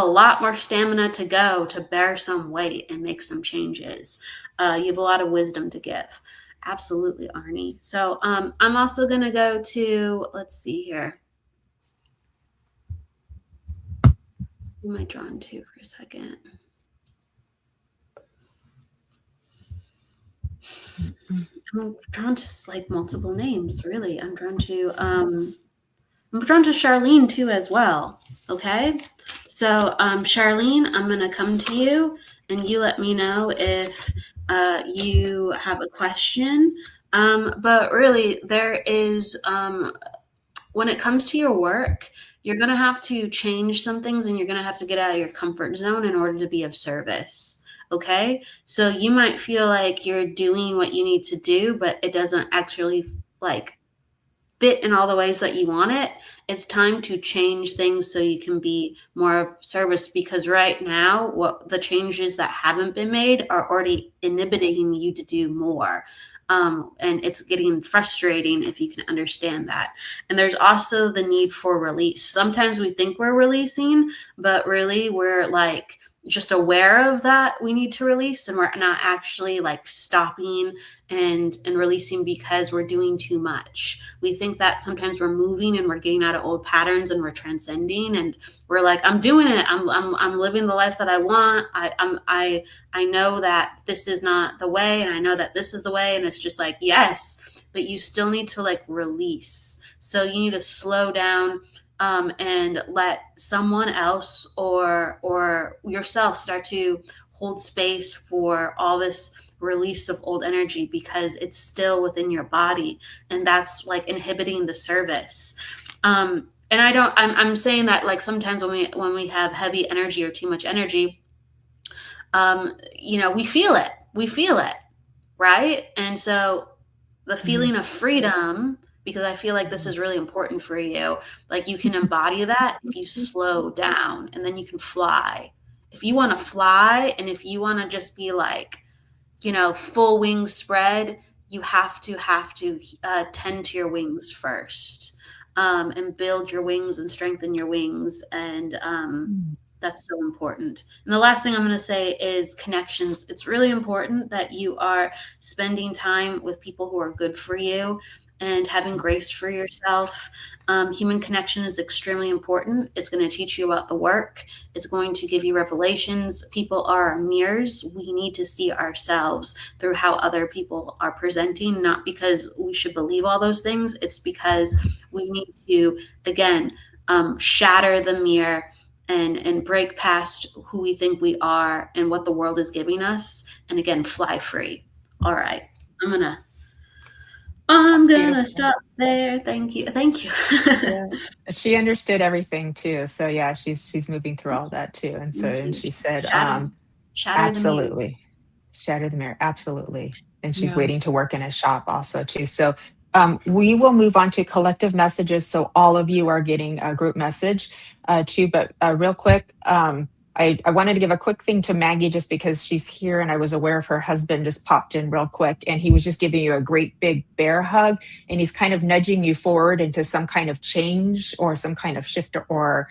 lot more stamina to go to bear some weight and make some changes. You have a lot of wisdom to give. Absolutely, Arnie. So I'm also going to go to, let's see here. Who am I drawn to for a second? I'm drawn to like multiple names, really. I'm drawn to Charlene too as well. Okay. So Charlene, I'm gonna come to you and you let me know if you have a question. But really there is when it comes to your work, you're going to have to change some things and you're going to have to get out of your comfort zone in order to be of service. Okay. So you might feel like you're doing what you need to do, but it doesn't actually like fit in all the ways that you want it. It's time to change things so you can be more of service, because right now, what the changes that haven't been made are already inhibiting you to do more. And it's getting frustrating if you can understand that. And there's also the need for release. Sometimes we think we're releasing, but really we're like just aware of that we need to release, and we're not actually like stopping and releasing because we're doing too much. We think that sometimes we're moving and we're getting out of old patterns and we're transcending and we're like, I'm doing it. I'm living the life that I want. I know that this is not the way, and I know that this is the way. And it's just like, yes, but you still need to like release. So you need to slow down and let someone else or yourself start to hold space for all this release of old energy, because it's still within your body, and that's like inhibiting the service. And I'm saying that like sometimes when we have heavy energy or too much energy, we feel it, right? And so the feeling of freedom, because I feel like this is really important for you, like you can embody that if you slow down, and then you can fly. If you want to fly, and if you want to just be like, full wings spread, you have to tend to your wings first, and build your wings and strengthen your wings. And that's so important. And the last thing I'm going to say is connections. It's really important that you are spending time with people who are good for you and having grace for yourself. Human connection is extremely important. It's going to teach you about the work. It's going to give you revelations. People are mirrors. We need to see ourselves through how other people are presenting, not because we should believe all those things. It's because we need to, again, shatter the mirror and break past who we think we are and what the world is giving us. And again, fly free. All right. I'm gonna stop there. Thank you. Yeah. She understood everything too. So yeah, she's moving through all that too. And so, and she said, shatter absolutely, shatter the mirror, absolutely. And she's waiting to work in a shop also too. So we will move on to collective messages. So all of you are getting a group message too. But real quick, I wanted to give a quick thing to Maggie just because she's here, and I was aware of her husband just popped in real quick, and he was just giving you a great big bear hug, and he's kind of nudging you forward into some kind of change or some kind of shift or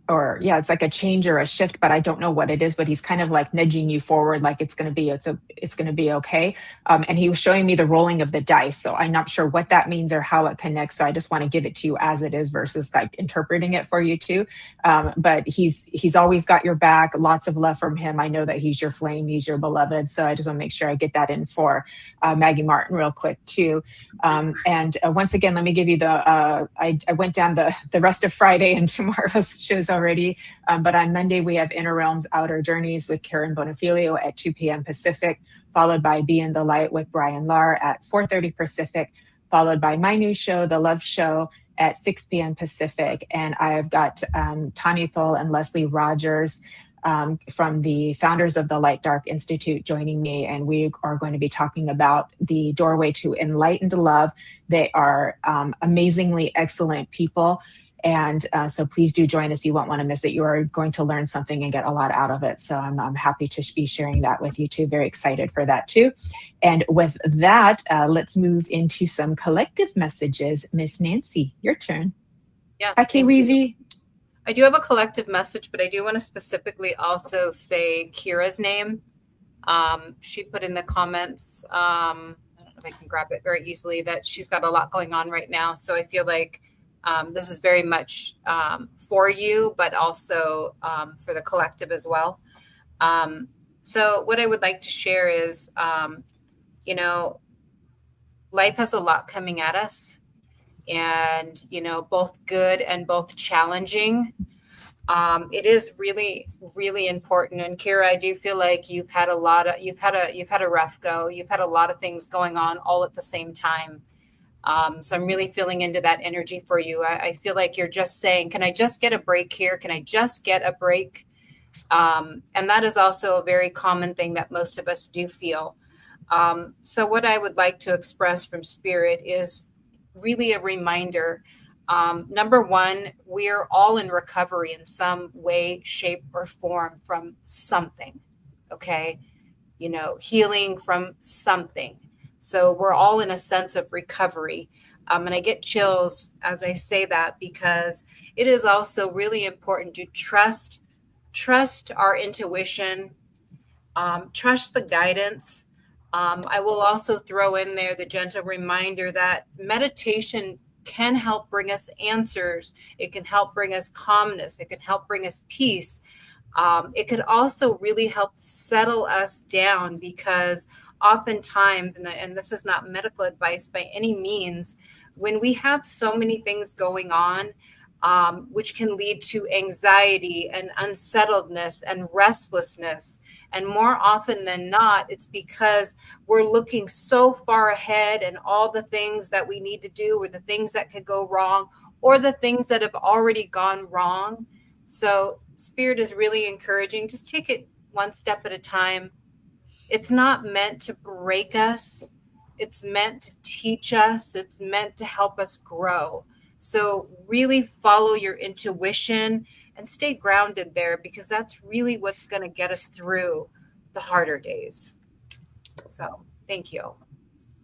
it's like a change or a shift, but I don't know what it is, but he's kind of like nudging you forward, like it's going to be okay. And he was showing me the rolling of the dice. So I'm not sure what that means or how it connects. So I just want to give it to you as it is versus like interpreting it for you too. But he's always got your back. Lots of love from him. I know that he's your flame. He's your beloved. So I just want to make sure I get that in for Maggie Martin real quick too. And once again, let me give you I went down the rest of Friday and tomorrow's shows already. But on Monday, we have Inner Realms Outer Journeys with Karen Bonifilio at 2 p.m. Pacific, followed by Be in the Light with Brian Lahr at 4:30 Pacific, followed by my new show, The Love Show, at 6 p.m. Pacific. And I've got Tanya Thole and Leslie Rogers from the founders of the Light Dark Institute joining me, and we are going to be talking about the doorway to enlightened love. They are amazingly excellent people, And so please do join us. You won't want to miss it. You are going to learn something and get a lot out of it. So I'm happy to be sharing that with you too. Very excited for that too. And with that, let's move into some collective messages. Miss Nancy, your turn. Yes. Hi, K-Weezy. I do have a collective message, but I do want to specifically also say Kira's name. She put in the comments, I don't know if I can grab it very easily, that she's got a lot going on right now. So I feel like this is very much for you, but also for the collective as well. So what I would like to share is, life has a lot coming at us, and, both good and both challenging. It is really, really important. And Kira, I do feel like you've had a rough go. You've had a lot of things going on all at the same time. So I'm really feeling into that energy for you. I feel like you're just saying, can I just get a break here? Can I just get a break? And that is also a very common thing that most of us do feel. So what I would like to express from Spirit is really a reminder. Number one, we're all in recovery in some way, shape, or form from something. Okay. Healing from something. So we're all in a sense of recovery. And I get chills as I say that, because it is also really important to trust our intuition, trust the guidance. I will also throw in there the gentle reminder that meditation can help bring us answers. It can help bring us calmness. It can help bring us peace. It could also really help settle us down, because oftentimes, and this is not medical advice by any means, when we have so many things going on, which can lead to anxiety and unsettledness and restlessness. And more often than not, it's because we're looking so far ahead, and all the things that we need to do, or the things that could go wrong, or the things that have already gone wrong. So Spirit is really encouraging, just take it one step at a time. It's not meant to break us. It's meant to teach us. It's meant to help us grow. So really follow your intuition and stay grounded there, because that's really what's going to get us through the harder days. So thank you.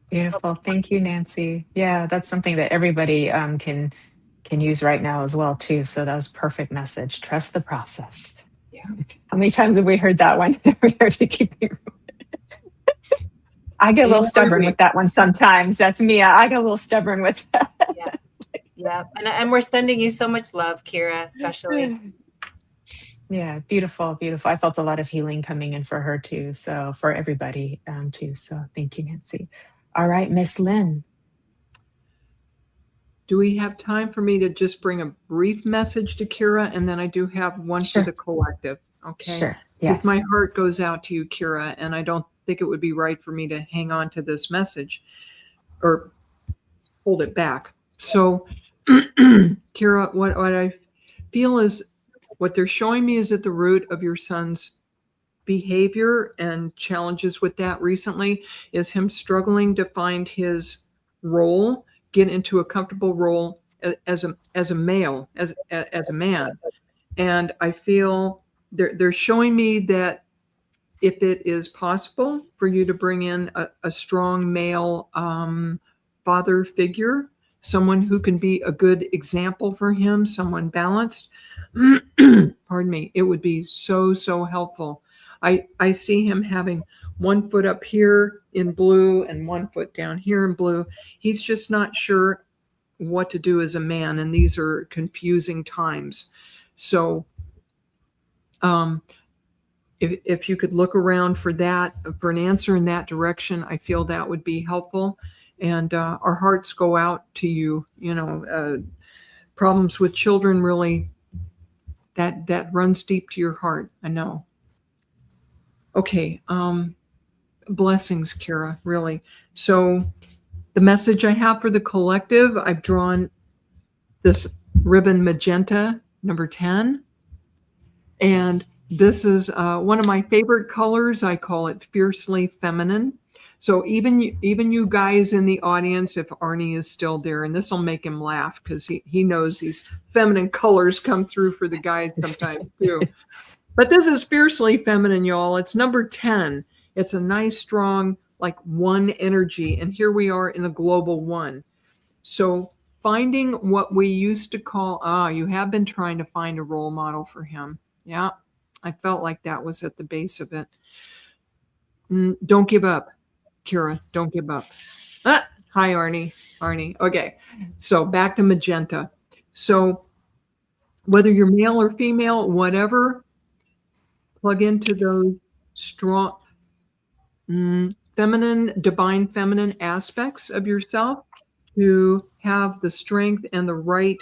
Beautiful. Thank you, Nancy. Yeah, that's something that everybody can use right now as well too. So that was a perfect message. Trust the process. Yeah. How many times have we heard that one? We have to keep it. I get a little stubborn with that one sometimes. That's me. I get a little stubborn with that. Yeah. Yeah. And we're sending you so much love, Kira, especially. Yeah, beautiful, beautiful. I felt a lot of healing coming in for her too. So for everybody too. So thank you, Nancy. All right, Miss Lynne. Do we have time for me to just bring a brief message to Kira? And then I do have one for the collective. Okay. Sure. Yes. My heart goes out to you, Kira, and I don't think it would be right for me to hang on to this message or hold it back. So, Kira, what I feel is what they're showing me is at the root of your son's behavior and challenges with that recently is him struggling to find his role, get into a comfortable role as a male, as a man. And I feel they're showing me that if it is possible for you to bring in a strong male father figure, someone who can be a good example for him, someone balanced, pardon me, it would be so, so helpful. I see him having one foot up here in blue and one foot down here in blue. He's just not sure what to do as a man, and these are confusing times. So if you could look around for an answer in that direction, I feel that would be helpful. And our hearts go out to you. Problems with children, really, that runs deep to your heart. I know. Okay. Blessings, Kira, really. So the message I have for the collective, I've drawn this ribbon magenta, number 10. And This is one of my favorite colors. I call it fiercely feminine. So even you guys in the audience, if Arnie is still there, and this will make him laugh because he knows these feminine colors come through for the guys sometimes too. But this is fiercely feminine, y'all. It's number 10. It's a nice, strong, like one energy. And here we are in a global one. So finding what we used to call, you have been trying to find a role model for him. Yeah, I felt like that was at the base of it. Don't give up, Kira. Don't give up. Hi, Arnie. Okay, so back to magenta. So whether you're male or female, whatever, plug into those strong, feminine, divine feminine aspects of yourself to have the strength and the right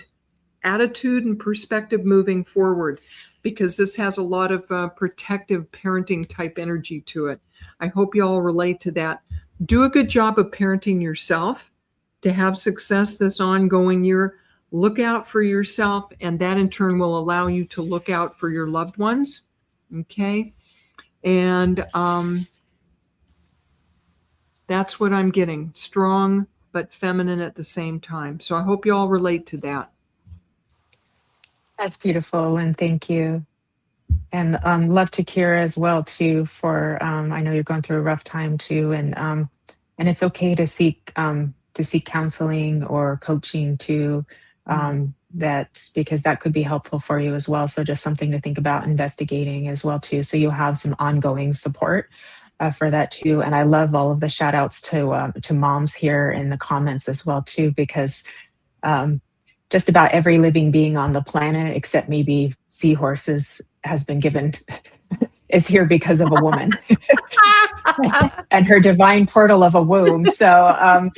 attitude and perspective moving forward, because this has a lot of protective parenting type energy to it. I hope you all relate to that. Do a good job of parenting yourself to have success this ongoing year. Look out for yourself, and that in turn will allow you to look out for your loved ones. Okay. And that's what I'm getting. Strong, but feminine at the same time. So I hope you all relate to that. That's beautiful, and thank you. And love to Kira as well too. For I know you're going through a rough time too, and it's okay to seek counseling or coaching too. That, because that could be helpful for you as well. So just something to think about investigating as well too. So you'll have some ongoing support for that too. And I love all of the shout outs to moms here in the comments as well too, because just about every living being on the planet, except maybe seahorses, has been given is here because of a woman and her divine portal of a womb. So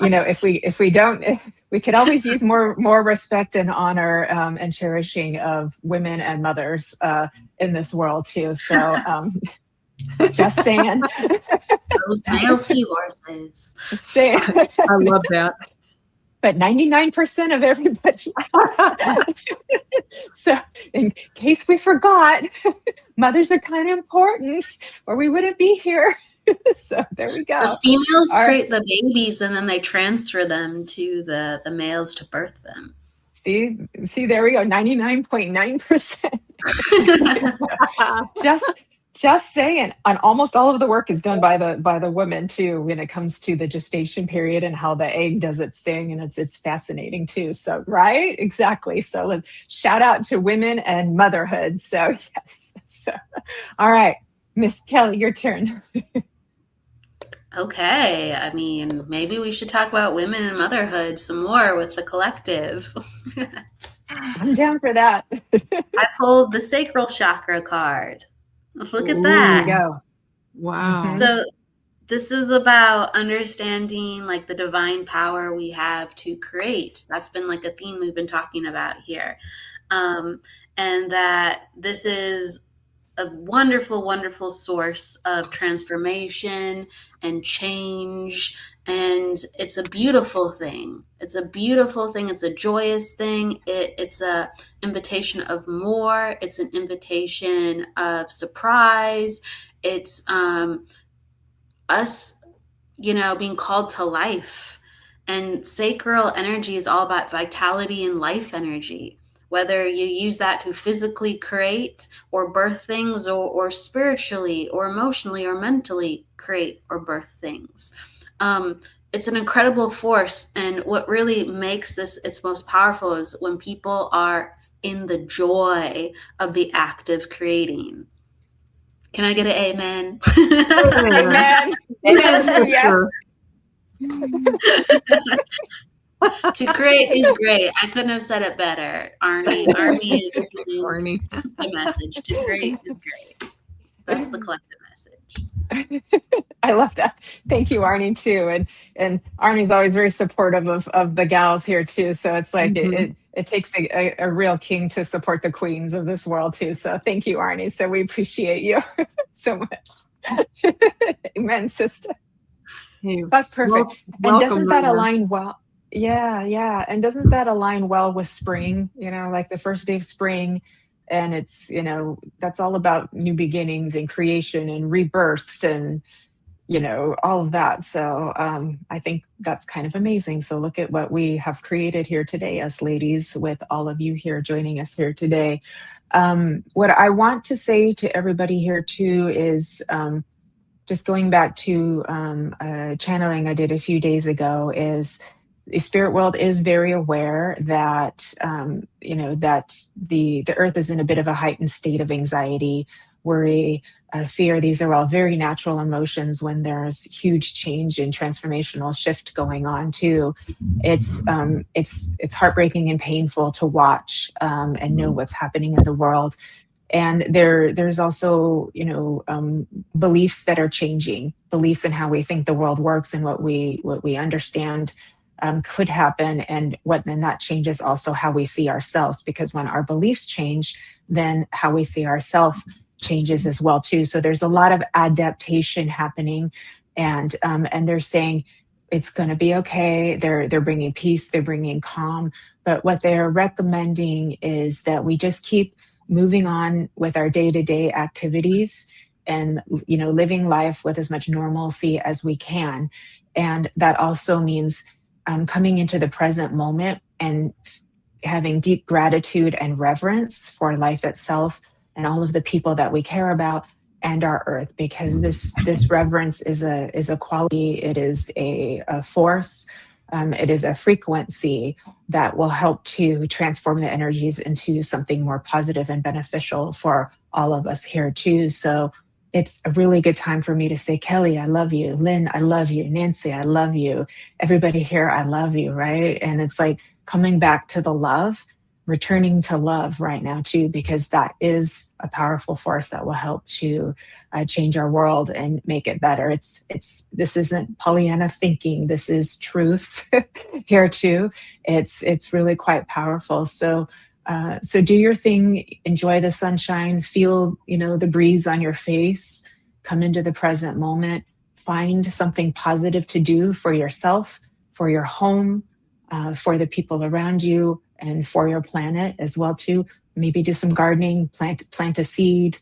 if we don't, we could always use more respect and honor and cherishing of women and mothers in this world too. So just saying. Those male seahorses. Just saying. I love that. But 99% of everybody else. So in case we forgot, mothers are kind of important or we wouldn't be here. So there we go. The females create the babies and then they transfer them to the males to birth them. See, there we go. 99.9%. Just saying. And almost all of the work is done by the women too, when it comes to the gestation period and how the egg does its thing, and it's fascinating too. So right, exactly. So let's shout out to women and motherhood. So yes. So all right, Miss Kelly, your turn. Okay, I mean, maybe we should talk about women and motherhood some more with the collective. I'm down for that. I pulled the sacral chakra card. Look at that. There you go. Wow. So this is about understanding like the divine power we have to create. That's been like a theme we've been talking about here. And that this is a wonderful, wonderful source of transformation and change. And it's a beautiful thing. It's a beautiful thing. It's a joyous thing. It's a invitation of more. It's an invitation of surprise. It's us, being called to life. And sacral energy is all about vitality and life energy. Whether you use that to physically create or birth things, or spiritually or emotionally or mentally create or birth things. It's an incredible force. And what really makes this its most powerful is when people are in the joy of the act of creating. Can I get an amen? Amen. Amen. Yeah. To create is great. I couldn't have said it better. Arnie is the message. To create is great. That's the collective message. I love that. Thank you, Arnie, too. And Arnie's always very supportive of the gals here too. So it's like it takes a real king to support the queens of this world too. So thank you, Arnie. So we appreciate you so much. Amen, sister. Hey, that's perfect. Welcome, and doesn't that Lynne. align well? Yeah. And doesn't that align well with spring? Like the first day of spring, And it's, that's all about new beginnings and creation and rebirth and, all of that. So I think that's kind of amazing. So look at what we have created here today, us ladies, with all of you here joining us here today. What I want to say to everybody here too is just going back to a channeling I did a few days ago, is the spirit world is very aware that that the earth is in a bit of a heightened state of anxiety, worry, fear. These are all very natural emotions when there's huge change and transformational shift going on too. It's heartbreaking and painful to watch and know what's happening in the world. And there's also beliefs that are changing, beliefs in how we think the world works and what we understand could happen, and then that changes also how we see ourselves, because when our beliefs change, then how we see ourselves changes as well too. So there's a lot of adaptation happening, and they're saying it's going to be okay. They're bringing peace, they're bringing calm, but what they're recommending is that we just keep moving on with our day-to-day activities and living life with as much normalcy as we can. And that also means coming into the present moment and having deep gratitude and reverence for life itself and all of the people that we care about and our earth, because this reverence is a quality, it is a force, it is a frequency that will help to transform the energies into something more positive and beneficial for all of us here too. So it's a really good time for me to say, Kelly, I love you. Lynn, I love you. Nancy, I love you. Everybody here, I love you, right? And it's like coming back to the love, returning to love right now too, because that is a powerful force that will help to change our world and make it better. This isn't Pollyanna thinking. This is truth here too. It's really quite powerful. So do your thing, enjoy the sunshine, feel, the breeze on your face, come into the present moment, find something positive to do for yourself, for your home, for the people around you, and for your planet as well too. Maybe do some gardening, plant a seed,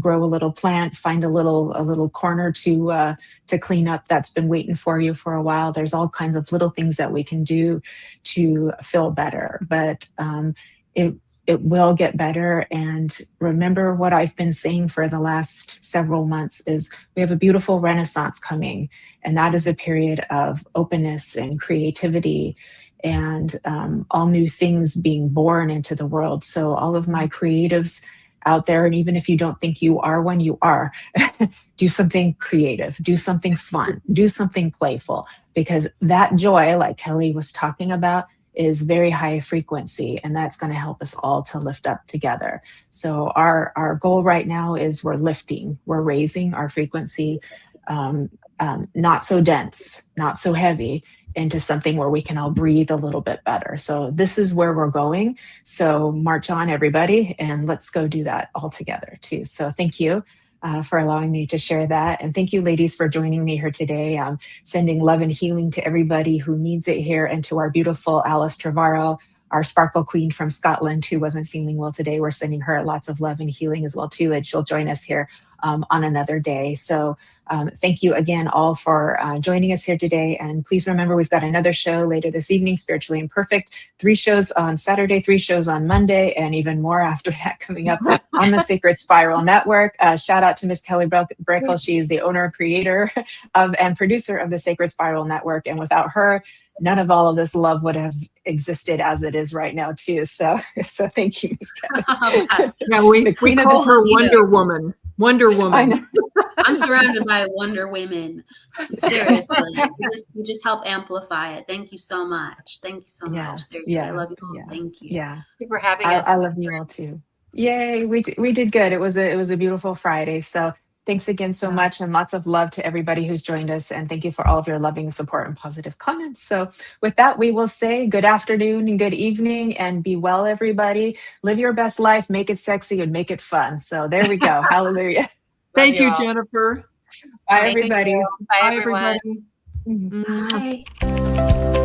grow a little plant, find a little corner to clean up that's been waiting for you for a while. There's all kinds of little things that we can do to feel better, but it will get better. And remember what I've been saying for the last several months is we have a beautiful renaissance coming, and that is a period of openness and creativity and all new things being born into the world. So all of my creatives out there, and even if you don't think you are one, you are. Do something creative, do something fun, do something playful, because that joy, like Kelly was talking about, is very high frequency, and that's going to help us all to lift up together. So our goal right now is we're raising our frequency, not so dense, not so heavy, into something where we can all breathe a little bit better. So this is where we're going. So march on, everybody, and let's go do that all together too. So thank you for allowing me to share that. And thank you, ladies, for joining me here today. Sending love and healing to everybody who needs it here, and to our beautiful Alice Trevorrow, our sparkle queen from Scotland, who wasn't feeling well today. We're sending her lots of love and healing as well too, and she'll join us here on another day. So thank you again all for joining us here today. And please remember, we've got another show later this evening, Spiritually Imperfect. 3 shows on Saturday, 3 shows on Monday, and even more after that coming up on the Sacred Spiral Network. Shout out to Miss Kelly Brickel. She is the owner, creator and producer of the Sacred Spiral Network. And without her, none of all of this love would have existed as it is right now too. So thank you, Miss Kelly. Yeah, we call her Wonder Woman. Wonder Woman. I'm surrounded by Wonder Women. Seriously, you just help amplify it. Thank you so much. Thank you so much. Seriously, I love you all. Thank you. Yeah, Thank you for having us. I love you all too. Yay, we did good. It was a beautiful Friday. So thanks again so much, and lots of love to everybody who's joined us. And thank you for all of your loving support and positive comments. So with that, we will say good afternoon and good evening, and be well, everybody. Live your best life, make it sexy, and make it fun. So there we go. Hallelujah. Thank you, Jennifer. Bye, everybody. Bye, everyone. Bye, everybody. Bye.